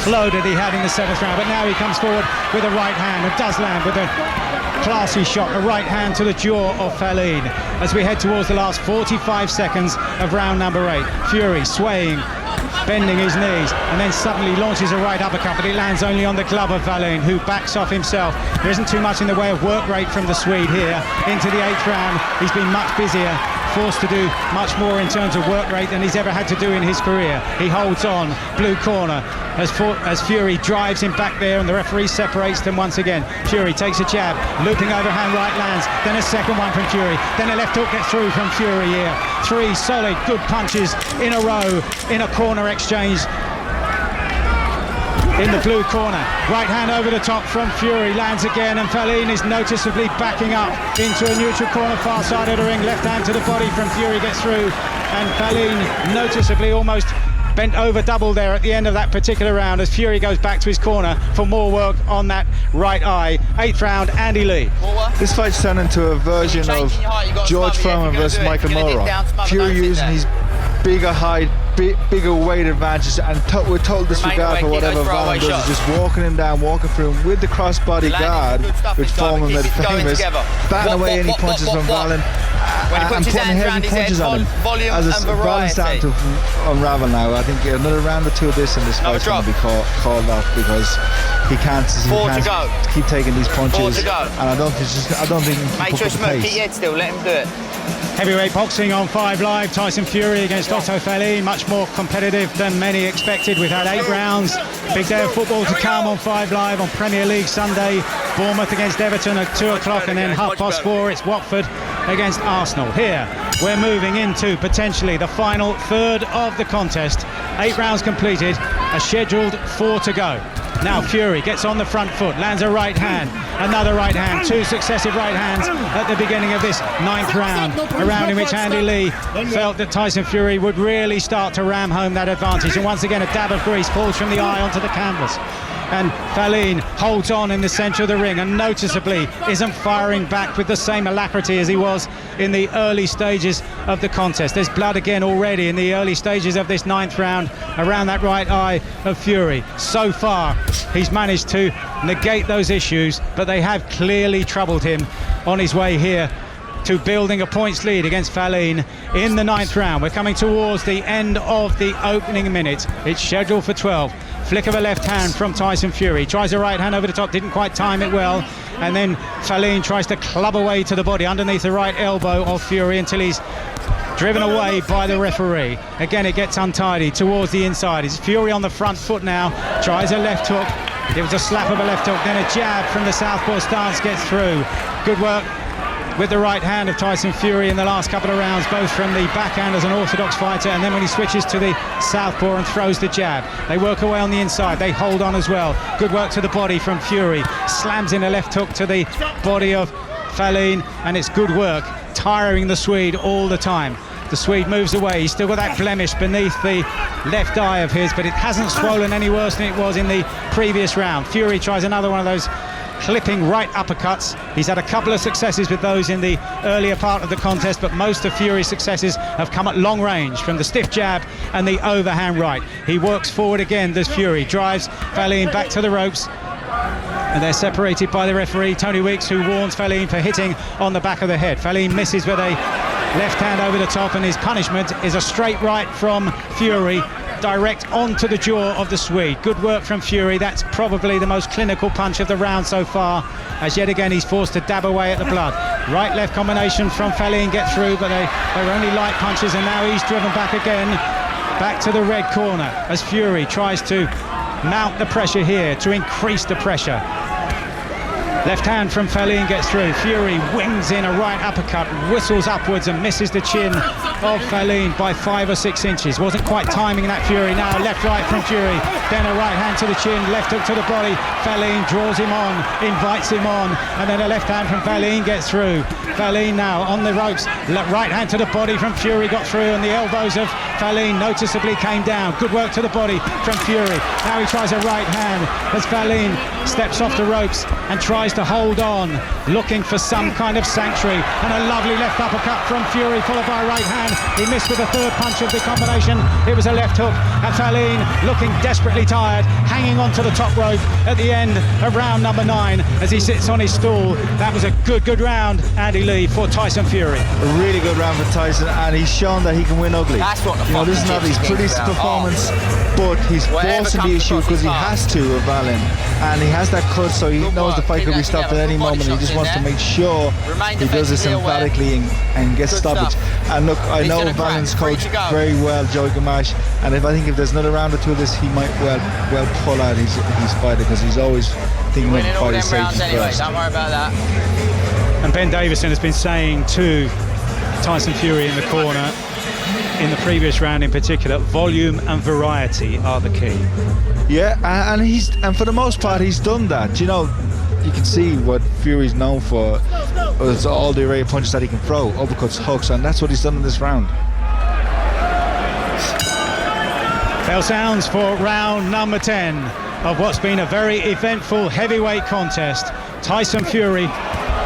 flow that he had in the 7th round, but now he comes forward with a right hand and does land with a classy shot, a right hand to the jaw of Wallin as we head towards the last 45 seconds of round number 8. Fury swaying, bending his knees, and then suddenly launches a right uppercut, but it lands only on the glove of Wallin, who backs off himself. There isn't too much in the way of work rate from the Swede here. Into the 8th round, he's been much busier, forced to do much more in terms of work rate than he's ever had to do in his career. He holds on, blue corner, as Fury drives him back there, and the referee separates them once again. Fury takes a jab, looping overhand right lands, then a second one from Fury, then a left hook gets through from Fury here. 3 solid good punches in a row in a corner exchange in the blue corner. Right hand over the top from Fury, lands again, and Wallin is noticeably backing up into a neutral corner far side of the ring. Left hand to the body from Fury gets through, and Wallin noticeably almost bent over double there at the end of that particular round as Fury goes back to his corner for more work on that right eye. 8th round, Andy Lee. This fight's turned into a version of George Foreman versus Michael Mora. Fury using his bigger height, bigger weight advantage, and with total disregard for whatever Wallin does, is just walking him down, walking through him with the crossbody guard, which Foreman made famous, batting away any punches from Wallin, and putting heavy punches on him. As Wallin's starting to unravel now, I think another round or 2 of this, and this fight's going to be called off, because he can't keep taking these punches, and I don't think he can put the pace. Keep your head still, let him do it. Heavyweight boxing on 5 Live. Tyson Fury against Otto Wallin. Much more competitive than many expected. We've had 8 rounds. Big day of football to come on 5 Live on Premier League Sunday. Bournemouth against Everton at 2 o'clock, and then 4:30 it's Watford against Arsenal. Here we're moving into potentially the final third of the contest. 8 rounds completed, a scheduled 4 to go. Now Fury gets on the front foot, lands a right hand, another right hand, 2 successive right hands at the beginning of this 9th round, a round in which Andy Lee felt that Tyson Fury would really start to ram home that advantage, and once again a dab of grease falls from the eye onto the canvas. And Wallin holds on in the centre of the ring and noticeably isn't firing back with the same alacrity as he was in the early stages of the contest. There's blood again already in the early stages of this 9th round around that right eye of Fury. So far, he's managed to negate those issues, but they have clearly troubled him on his way here to building a points lead against Wallin in the 9th round. We're coming towards the end of the opening minute. It's scheduled for 12. Flick of a left hand from Tyson Fury. Tries a right hand over the top, didn't quite time it well. And then Wallin tries to club away to the body underneath the right elbow of Fury until he's driven away by the referee. Again, it gets untidy towards the inside. It's Fury on the front foot now. Tries a left hook. It was a slap of a left hook. Then a jab from the southpaw stance gets through. Good work with the right hand of Tyson Fury in the last couple of rounds, both from the backhand as an orthodox fighter, and then when he switches to the southpaw and throws the jab. They work away on the inside, they hold on as well. Good work to the body from Fury, slams in a left hook to the body of Wallin, and it's good work, tiring the Swede all the time. The Swede moves away, he's still got that blemish beneath the left eye of his, but it hasn't swollen any worse than it was in the previous round. Fury tries another one of those clipping right uppercuts. He's had a couple of successes with those in the earlier part of the contest, but most of Fury's successes have come at long range from the stiff jab and the overhand right. He works forward again, does Fury, drives Wallin back to the ropes, and they're separated by the referee, Tony Weeks, who warns Wallin for hitting on the back of the head. Wallin misses with a left hand over the top, and his punishment is a straight right from Fury, direct onto the jaw of the Swede. Good work from Fury. That's probably the most clinical punch of the round so far, as yet again he's forced to dab away at the blood. Right-left combination from Wallin get through, but they were only light punches, and now he's driven back again, back to the red corner, as Fury tries to mount the pressure here, to increase the pressure. Left hand from Fallin gets through. Fury wings in a right uppercut, whistles upwards and misses the chin of Fallin by 5 or 6 inches. Wasn't quite timing that, Fury. Now left right from Fury, then a right hand to the chin, left hook to the body. Fallin draws him on, invites him on, and then a left hand from Fallin gets through. Fallin now on the ropes, right hand to the body from Fury, got through, and the elbows of Fallin noticeably came down. Good work to the body from Fury. Now he tries a right hand as Fallin steps off the ropes and tries to hold on, looking for some kind of sanctuary, and a lovely left uppercut from Fury, followed by a right hand. He missed with the third punch of the combination. It was a left hook, and Fallin looking desperately tired, hanging on to the top rope at the end of round number 9 as he sits on his stool. That was a good round, Andy Lee, for Tyson Fury. A really good round for Tyson, and he's shown that he can win ugly. That's what the You know, this is not his prettiest performance, but he's forcing the issue because he has to of Wallin, and he has that cut, so he knows the fight could be stopped at any moment. He just wants to make sure he does this emphatically and gets stoppage. And look, I know Wallin's coach very well, Joey Gamache, and I think if there's another round or two of this, he might well pull out his fighter, because he's always thinking of fighting safety first. Don't worry about that. And Ben Davison has been saying to Tyson Fury in the corner, in the previous round in particular, volume and variety are the key. Yeah, and for the most part he's done that. You know, you can see what Fury's known for. It's all the array of punches that he can throw, uppercuts, hooks, and that's what he's done in this round. Bell sounds for round number 10 of what's been a very eventful heavyweight contest. Tyson Fury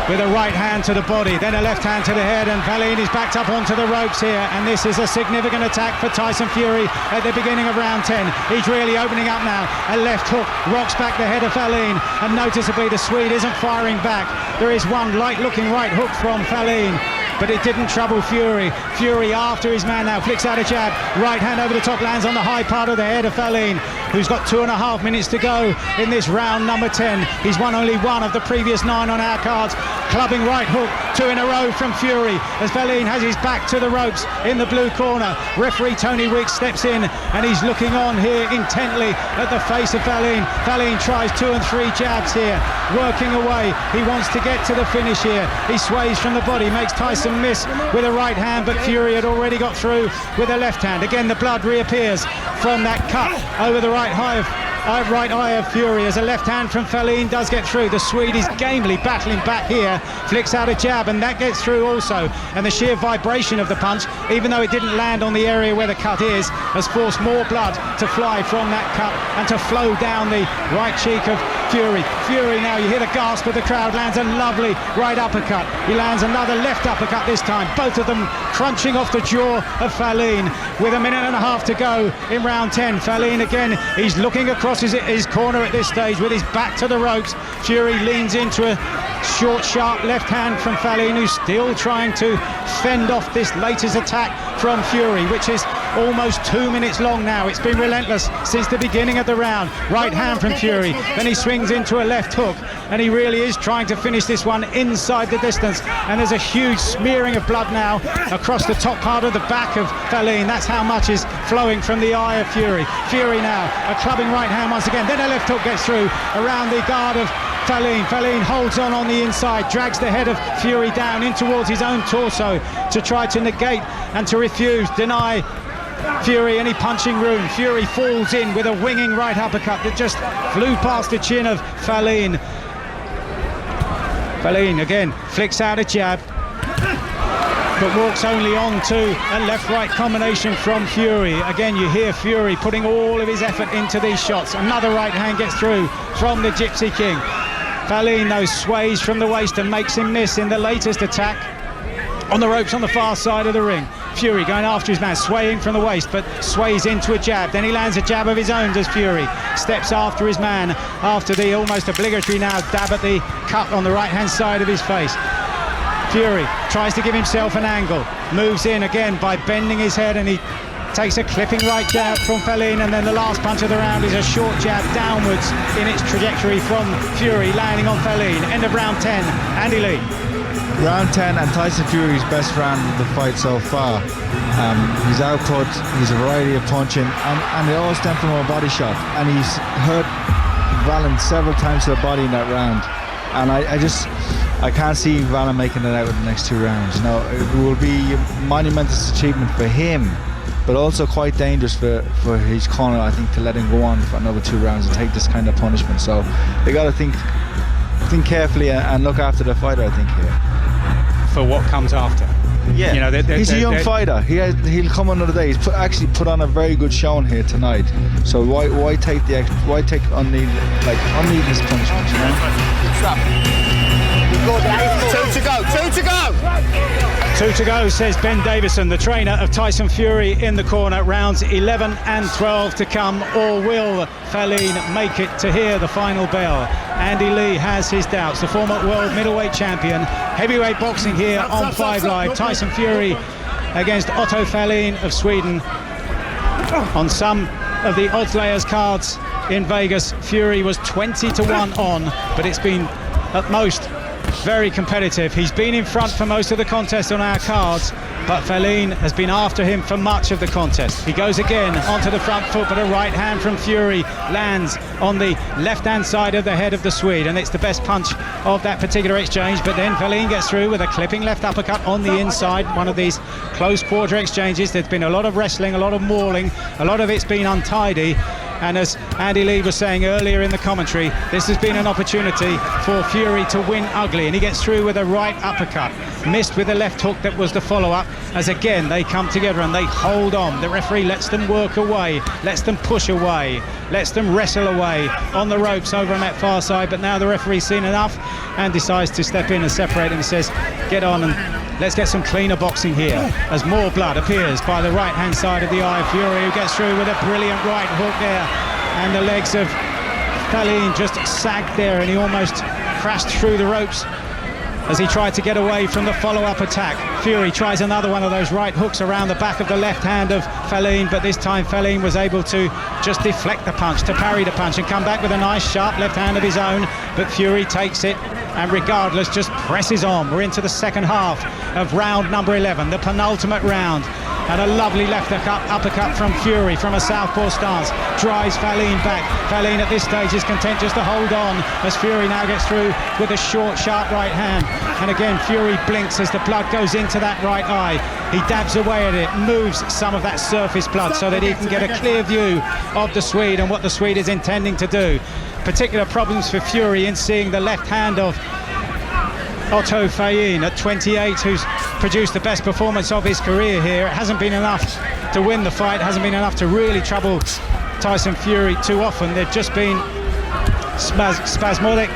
with a right hand to the body, then a left hand to the head, and Wallin is backed up onto the ropes here, and this is a significant attack for Tyson Fury at the beginning of round 10. He's really opening up now. A left hook rocks back the head of Wallin, and noticeably the Swede isn't firing back. There is one light-looking right hook from Wallin, but it didn't trouble Fury. Fury after his man now, flicks out a jab, right hand over the top, lands on the high part of the head of Wallin, who's got 2.5 minutes to go in this round number 10. He's won only 1 of the previous 9 on our cards. Clubbing right hook, 2 in a row from Fury as Wallin has his back to the ropes in the blue corner. Referee Tony Weeks steps in, and he's looking on here intently at the face of Wallin. Wallin tries 2 and 3 jabs here, working away. He wants to get to the finish here. He sways from the body, makes Tyson miss with a right hand, but Fury had already got through with a left hand. Again, the blood reappears from that cut over the right eye of Fury as a left hand from Wallin does get through. The Swede is gamely battling back here, flicks out a jab, and that gets through also. And the sheer vibration of the punch, even though it didn't land on the area where the cut is, has forced more blood to fly from that cut and to flow down the right cheek of Fury. Fury now, you hear the gasp of the crowd, lands a lovely right uppercut. He lands another left uppercut this time, both of them crunching off the jaw of Wallin with 1.5 minutes to go in round 10. Wallin again, he's looking across his corner at this stage with his back to the ropes. Fury leans into a short, sharp left hand from Wallin, who's still trying to fend off this latest attack from Fury, which is almost 2 minutes long now. It's been relentless since the beginning of the round. Right hand from Fury, then he swings into a left hook, and he really is trying to finish this one inside the distance. And there's a huge smearing of blood now across the top part of the back of Wallin. That's how much is flowing from the eye of Fury. Fury now, a clubbing right hand once again, then a left hook gets through around the guard of Wallin. Wallin holds on the inside, drags the head of Fury down in towards his own torso to try to negate and to refuse, deny Fury any punching room. Fury falls in with a winging right uppercut that just flew past the chin of Wallin. Wallin again flicks out a jab, but walks only on to a left-right combination from Fury. Again, you hear Fury putting all of his effort into these shots. Another right hand gets through from the Gypsy King. Wallin, though, sways from the waist and makes him miss in the latest attack on the ropes on the far side of the ring. Fury going after his man, swaying from the waist, but sways into a jab. Then he lands a jab of his own as Fury steps after his man after the almost obligatory now dab at the cut on the right-hand side of his face. Fury tries to give himself an angle, moves in again by bending his head, and he takes a clipping right jab from Wallin, and then the last punch of the round is a short jab downwards in its trajectory from Fury, landing on Wallin. End of round 10. Andy Lee. Round 10 and Tyson Fury's best round of the fight so far. His output, his variety of punching, and they all stem from a body shot, and he's hurt Wallin several times to the body in that round. and I can't see Wallin making it out in the next 2 rounds. You know, it will be a monumentous achievement for him, but also quite dangerous for his corner, I think, to let him go on for another 2 rounds and take this kind of punishment. So they got to think carefully and look after the fighter, I think, here. For what comes after. Yeah, you know, he's a young fighter. He'll come another day. He's actually put on a very good showing here tonight. So why take unneedless punishment? You know? 2 to go, 2 to go! 2 to go, says Ben Davison, the trainer of Tyson Fury, in the corner. Rounds 11 and 12 to come. Or will Wallin make it to hear the final bell? Andy Lee has his doubts. The former world middleweight champion. Heavyweight boxing here on 5 Live. Tyson Fury against Otto Wallin of Sweden. On some of the odds layers cards in Vegas, Fury was 20 to 1 on, but it's been at most very competitive. He's been in front for most of the contest on our cards, but Wallin has been after him for much of the contest. He goes again onto the front foot, but a right hand from Fury lands on the left-hand side of the head of the Swede, and it's the best punch of that particular exchange. But then Wallin gets through with a clipping left uppercut on the inside. One of these close quarter exchanges. There's been a lot of wrestling, a lot of mauling, a lot of it's been untidy. And as Andy Lee was saying earlier in the commentary, this has been an opportunity for Fury to win ugly, and he gets through with a right uppercut, missed with a left hook that was the follow-up, as again they come together and they hold on. The referee lets them work away, lets them push away, lets them wrestle away on the ropes over on that far side, but now the referee's seen enough and decides to step in and separate them. He says, get on and let's get some cleaner boxing here, as more blood appears by the right-hand side of the eye of Fury, who gets through with a brilliant right hook there, and the legs of Wallin just sagged there, and he almost crashed through the ropes as he tried to get away from the follow-up attack. Fury tries another one of those right hooks around the back of the left hand of Wallin, but this time Wallin was able to just deflect the punch, to parry the punch, and come back with a nice sharp left hand of his own. But Fury takes it, and regardless just presses on. We're into the second half of round number 11, the penultimate round, and a lovely left uppercut from Fury from a southpaw stance drives Wallin back. Wallin at this stage is content just to hold on, as Fury now gets through with a short, sharp right hand. And again, Fury blinks as the blood goes into that right eye. He dabs away at it, moves some of that surface blood so that he can get a clear view of the Swede and what the Swede is intending to do. Particular problems for Fury in seeing the left hand of Otto Wallin at 28, who's produced the best performance of his career here. It hasn't been enough to win the fight, hasn't been enough to really trouble Tyson Fury too often. They've just been spasmodic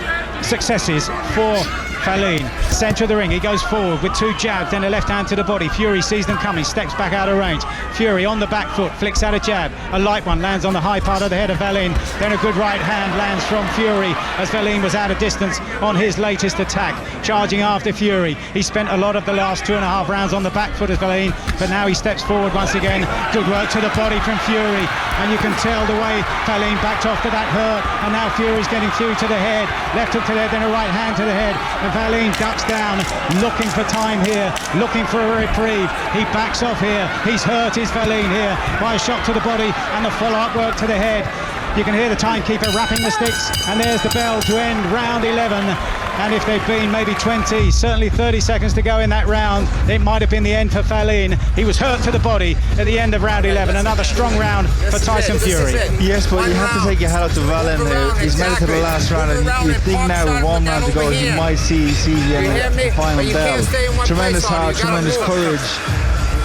successes for Wallin. Centre of the ring, he goes forward with 2 jabs, then a left hand to the body. Fury sees them coming, steps back out of range. Fury on the back foot, flicks out a jab. A light one lands on the high part of the head of Wallin. Then a good right hand lands from Fury as Wallin was out of distance on his latest attack. Charging after Fury. He spent a lot of the last 2.5 rounds on the back foot of Wallin, but now he steps forward once again. Good work to the body from Fury, and you can tell the way Wallin backed off to that hurt, and now Fury's getting through to the head. Left hook to the head, then a right hand to the head. And Wallin ducks down, looking for time here, looking for a reprieve. He backs off here. He's hurt, is Wallin here, by a shot to the body and the follow-up work to the head. You can hear the timekeeper rapping the sticks, and there's the bell to end round 11. And if there'd been maybe 20, certainly 30 seconds to go in that round, it might have been the end for Wallin. He was hurt to the body at the end of round 11. Another strong round for Tyson Fury. Yes, but you have to take your hat out to Wallin. He's made it to the last round, and you think now with 1 round to go, he might see the final bell. Tremendous heart, tremendous courage.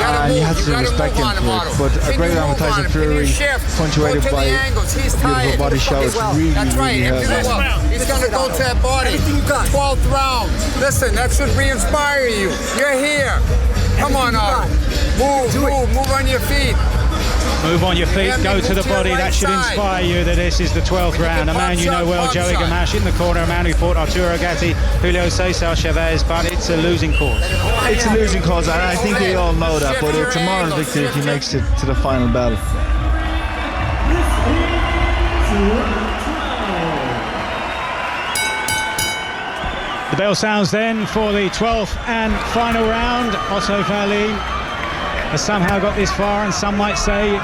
And you have to respect him for it. But a great round with Tyson Fury, punctuated by beautiful body shots. Really hurt. He's going to go to that body. 12th round. Listen, that should re-inspire you. You're here. Come on, Otto. Move on your feet. Move on your feet, go to the body. That should inspire you that this is the 12th round. A man you know well, Joey Gamache in the corner, a man who fought Arturo Gatti, Julio Cesar Chavez, but it's a losing cause. It's a losing cause, and I think they all know that, but it's a moral victory if he makes it to the final battle. The bell sounds then for the 12th and final round. Otto Wallin has somehow got this far, and some might say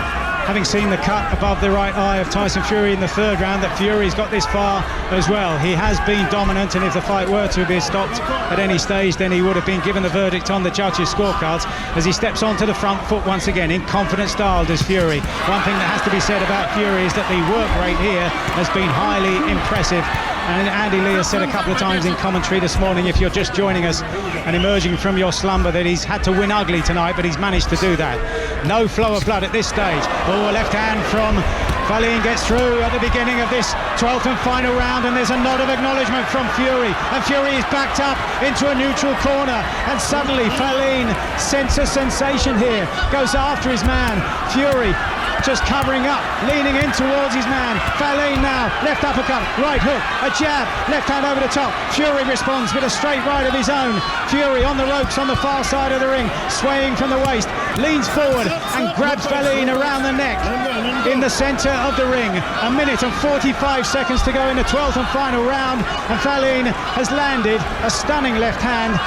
having seen the cut above the right eye of Tyson Fury in the third round, that Fury's got this far as well. He has been dominant, and if the fight were to be stopped at any stage, then he would have been given the verdict on the judges' scorecards. As he steps onto the front foot once again, in confident style does Fury. One thing that has to be said about Fury is that the work rate here has been highly impressive. And Andy Lee has said a couple of times in commentary this morning, if you're just joining us and emerging from your slumber, that he's had to win ugly tonight, but he's managed to do that. No flow of blood at this stage. Oh, left hand from Wallin gets through at the beginning of this 12th and final round, and there's a nod of acknowledgement from Fury, and Fury is backed up into a neutral corner, and suddenly Wallin senses sensation here, goes after his man. Fury just covering up, leaning in towards his man. Wallin now, left uppercut, right hook, a jab, left hand over the top. Fury responds with a straight right of his own. Fury on the ropes on the far side of the ring, swaying from the waist, leans forward and grabs Wallin around the neck in the centre of the ring. A minute and 45 seconds to go in the 12th and final round, and Wallin has landed a stunning left hand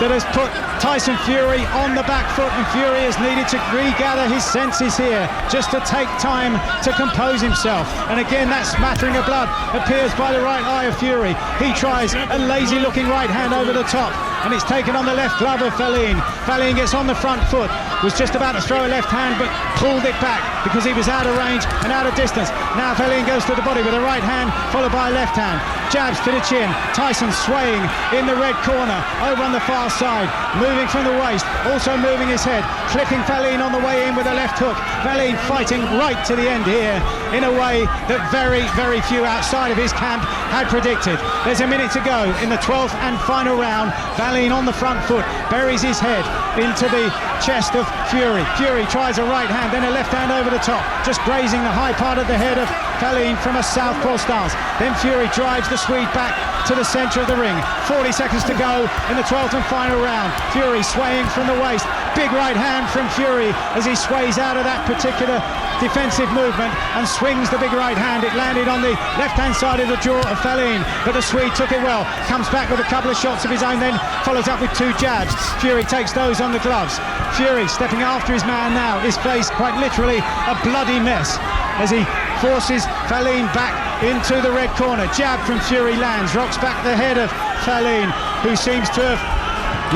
that has put Tyson Fury on the back foot, and Fury has needed to regather his senses here, just to take time to compose himself. And again, that smattering of blood appears by the right eye of Fury. He tries a lazy looking right hand over the top, and it's taken on the left glove of Wallin. Wallin gets on the front foot, was just about to throw a left hand, but pulled it back because he was out of range and out of distance. Now Wallin goes to the body with a right hand followed by a left hand, jabs to the chin. Tyson swaying in the red corner over on the far side, moving from the waist, also moving his head, clipping Wallin on the way in with a left hook. Wallin fighting right to the end here in a way that very, very few outside of his camp had predicted. There's a minute to go in the 12th and final round. Wallin on the front foot, buries his head into the chest of Fury. Fury tries a right hand, then a left hand over the top, just grazing the high part of the head of Wallin from a southpaw stance. Then Fury drives the Swede back to the centre of the ring. 40 seconds to go in the 12th and final round. Fury swaying from the waist. Big right hand from Fury as he sways out of that particular defensive movement and swings the big right hand. It landed on the left-hand side of the jaw of Wallin, but the Swede took it well. Comes back with a couple of shots of his own, then follows up with two jabs. Fury takes those on the gloves. Fury stepping after his man now. His face quite literally a bloody mess as he forces Wallin back into the red corner. Jab from Fury lands, rocks back the head of Wallin, who seems to have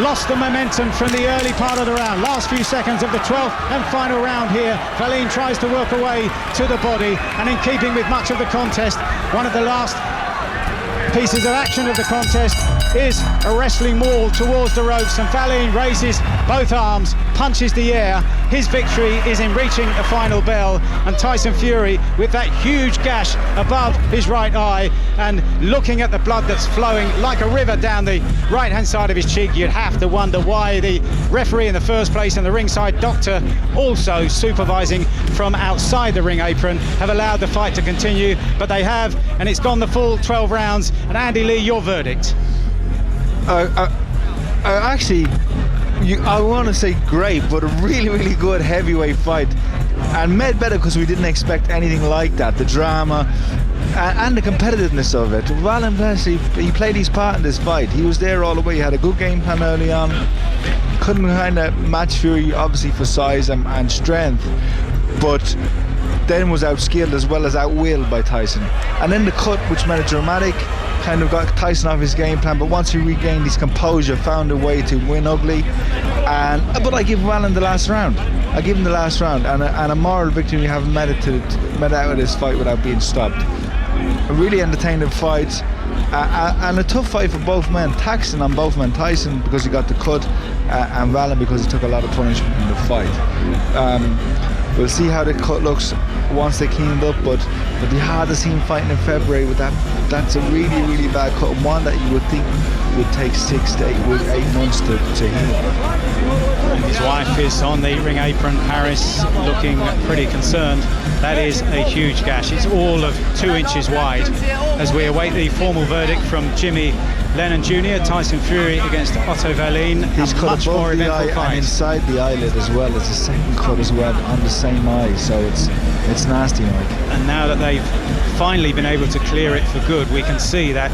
lost the momentum from the early part of the round. Last few seconds of the 12th and final round here. Wallin tries to work away to the body, and in keeping with much of the contest, one of the last pieces of action of the contest is a wrestling maul towards the ropes, and Wallin raises both arms, punches the air. His victory is in reaching the final bell, and Tyson Fury with that huge gash above his right eye and looking at the blood that's flowing like a river down the right hand side of his cheek. You'd have to wonder why the referee in the first place and the ringside doctor, also supervising from outside the ring apron, have allowed the fight to continue, but they have, and it's gone the full 12 rounds. And Andy Lee, your verdict? Actually, I want to say great, but a really, really good heavyweight fight, and made better because we didn't expect anything like that. The drama and the competitiveness of it. Wallin, he played his part in this fight. He was there all the way. He had a good game plan early on. Couldn't kind of match Fury, obviously, for size and strength, but then was outskilled as well as outwilled by Tyson. And then the cut, which made it dramatic, kind of got Tyson off his game plan, but once he regained his composure, found a way to win ugly. But I give Wallin the last round. I give him the last round, and a moral victory. You haven't made out of this fight without being stopped. A really entertaining fight, and a tough fight for both men. Taxing on both men. Tyson because he got the cut, and Wallin because he took a lot of punishment in the fight. We'll see how the cut looks once they clean it up, but it'd be hard to see him fighting in February with that. That's a really, really bad cut, one that you would think would take 6 to 8 months to heal. His wife is on the ring apron, Paris, looking pretty concerned. That is a huge gash. It's all of 2 inches wide as we await the formal verdict from Jimmy Lennon Jr. Tyson Fury against Otto Wallin. He's cut much more above the eye fight. and inside the eyelid as well. There's a second cut as well on the same eye, so it's nasty, Mike. And now that they've finally been able to clear it for good, we can see that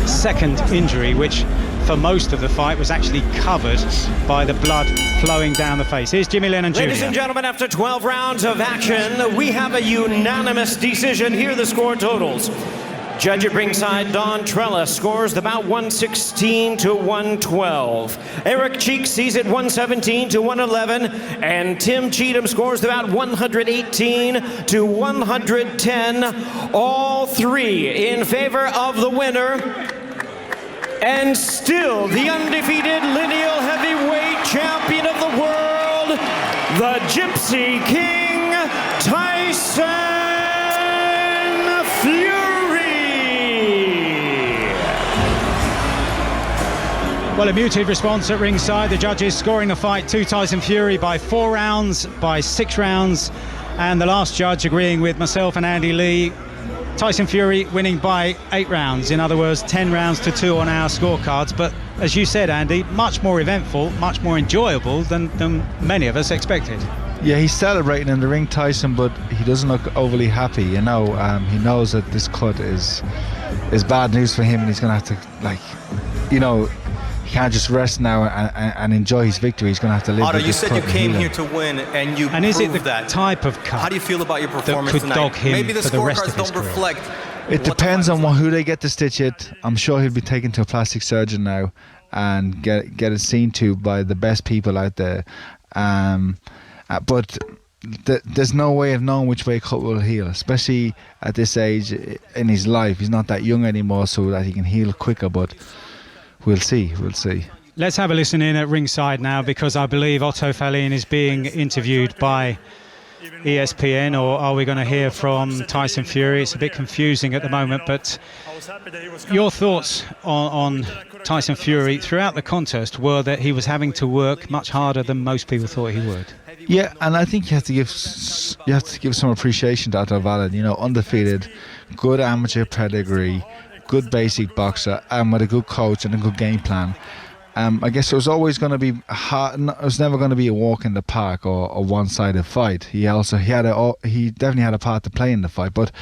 second injury, which for most of the fight was actually covered by the blood flowing down the face. Here's Jimmy Lennon Jr. Ladies and gentlemen, after 12 rounds of action, we have a unanimous decision. Here are the score totals. Judge at ringside, Don Trella, scores the bout 116 to 112. Eric Cheek sees it 117 to 111. And Tim Cheatham scores the bout 118 to 110. All three in favor of the winner. And still the undefeated lineal heavyweight champion of the world, the Gypsy King, Tyson Fury. Well, a muted response at ringside. The judges scoring the fight to Tyson Fury by 4 rounds, by 6 rounds, and the last judge agreeing with myself and Andy Lee. Tyson Fury winning by 8 rounds, in other words 10 rounds to 2 on our scorecards. But as you said, Andy, much more eventful, much more enjoyable than many of us expected. Yeah, he's celebrating in the ring, Tyson, but he doesn't look overly happy, you know. He knows that this cut is bad news for him, and he's going to have to, like, you know, he can't just rest now and enjoy his victory. He's going to have to live Otto, with this you said cut you came and here to win, and you And is it proved the that. type of cut How do you feel about your performance that could tonight? dog him Maybe the for the rest of scorecards his don't career? reflect. It depends on who they get to stitch it. I'm sure he'll be taken to a plastic surgeon now and get it seen to by the best people out there. But there's no way of knowing which way a cut will heal, especially at this age in his life. He's not that young anymore, so that he can heal quicker. But we'll see. Let's have a listen in at ringside now, because I believe Otto Wallin is being interviewed by ESPN, or are we going to hear from Tyson Fury? It's a bit confusing at the moment, but your thoughts on Tyson Fury throughout the contest were that he was having to work much harder than most people thought he would. Yeah, and I think you have to give some appreciation to Otto Wallin. You know, undefeated, good amateur pedigree, good basic boxer, and with a good coach and a good game plan. I guess it was always going to be hard. It was never going to be a walk in the park or a one-sided fight. He definitely had a part to play in the fight. But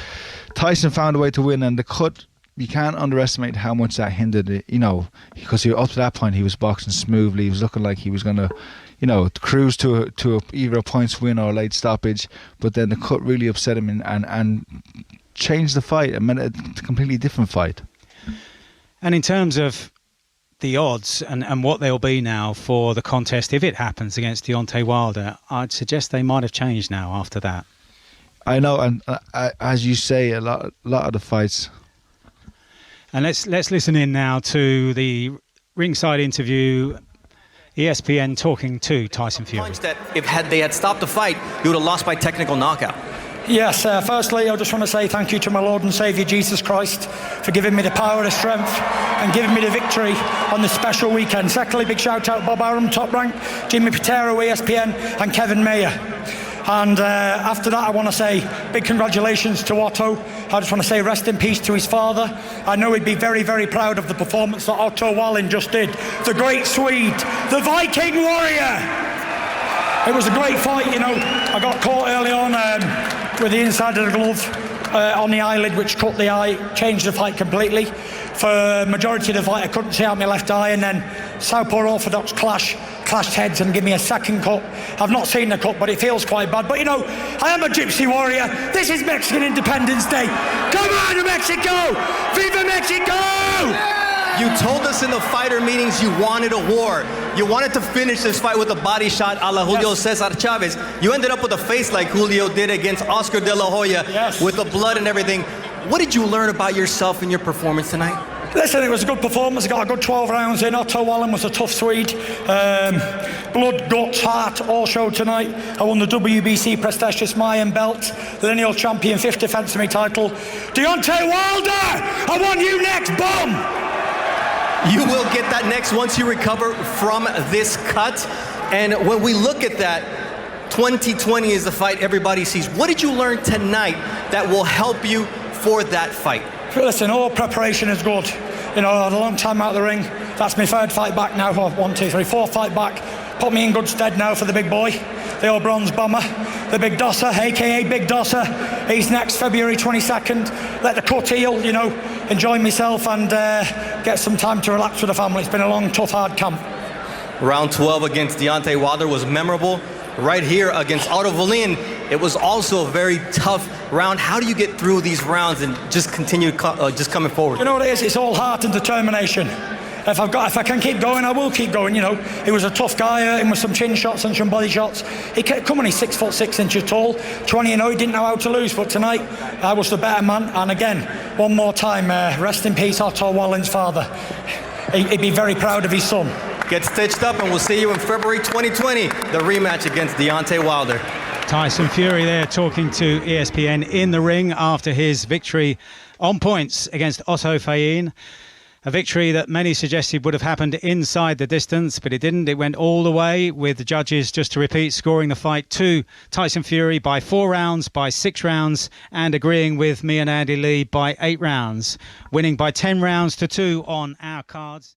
Tyson found a way to win, and the cut, you can't underestimate how much that hindered it. You know, because up to that point he was boxing smoothly. He was looking like he was going to, you know, cruise to either a points win or a late stoppage. But then the cut really upset him and changed the fight and made it a completely different fight. And in terms of the odds and what they'll be now for the contest, if it happens against Deontay Wilder, I'd suggest they might have changed now after that. I know, and as you say, a lot of the fights. And let's listen in now to the ringside interview, ESPN talking to Tyson Fury. That if they had stopped the fight, you would have lost by technical knockout. Yes, firstly, I just want to say thank you to my Lord and Saviour Jesus Christ for giving me the power, the strength, and giving me the victory on this special weekend. Secondly, big shout out Bob Arum, Top Rank, Jimmy Patero, ESPN, and Kevin Mayer. And after that, I want to say big congratulations to Otto. I just want to say rest in peace to his father. I know he'd be very, very proud of the performance that Otto Wallin just did. The great Swede, the Viking warrior. It was a great fight, you know. I got caught early on with the inside of the glove on the eyelid, which cut the eye, changed the fight completely. For majority of the fight, I couldn't see out my left eye, and then Southpaw Orthodox clashed heads and give me a second cut. I've not seen the cut, but it feels quite bad. But you know, I am a gypsy warrior. This is Mexican Independence Day. Come on, Mexico! Viva Mexico! You told us in the fighter meetings you wanted a war. You wanted to finish this fight with a body shot a la Julio Cesar Chavez. You ended up with a face like Julio did against Oscar De La Hoya, with the blood and everything. What did you learn about yourself in your performance tonight? Listen, it was a good performance. I got a good 12 rounds in. Otto Wallin was a tough Swede. Blood, guts, heart, all showed tonight. I won the WBC prestigious Mayan belt, lineal champion, 5th defence of my title. Deontay Wilder, I want you next, bum! You will get that next once you recover from this cut. And when we look at that, 2020 is the fight everybody sees. What did you learn tonight that will help you for that fight? Listen, all preparation is good. You know, I had a long time out of the ring. That's my 3rd fight back now. 4th fight back. put me in good stead now for the big boy, the old bronze bomber, the big dosser, aka Big Dosser. He's next February 22nd. Let the cut heal, you know, enjoy myself and get some time to relax with the family. It's been a long, tough, hard camp. Round 12 against Deontay Wilder was memorable. Right here against Otto Wallin, it was also a very tough round. How do you get through these rounds and just continue just coming forward? You know what it is? It's all heart and determination. If I can keep going, I will keep going. You know, he was a tough guy, hurt him with some chin shots and some body shots. He kept coming. He's 6'6" tall, 20-0. He didn't know how to lose, but tonight I was the better man. And again, one more time, rest in peace, Otto Wallin's father. He'd be very proud of his son. Get stitched up, and we'll see you in February 2020, the rematch against Deontay Wilder. Tyson Fury there talking to ESPN in the ring after his victory on points against Otto Wallin. A victory that many suggested would have happened inside the distance, but it didn't. It went all the way, with the judges, just to repeat, scoring the fight to Tyson Fury by 4 rounds, by 6 rounds, and agreeing with me and Andy Lee by 8 rounds, winning by 10 rounds to 2 on our cards.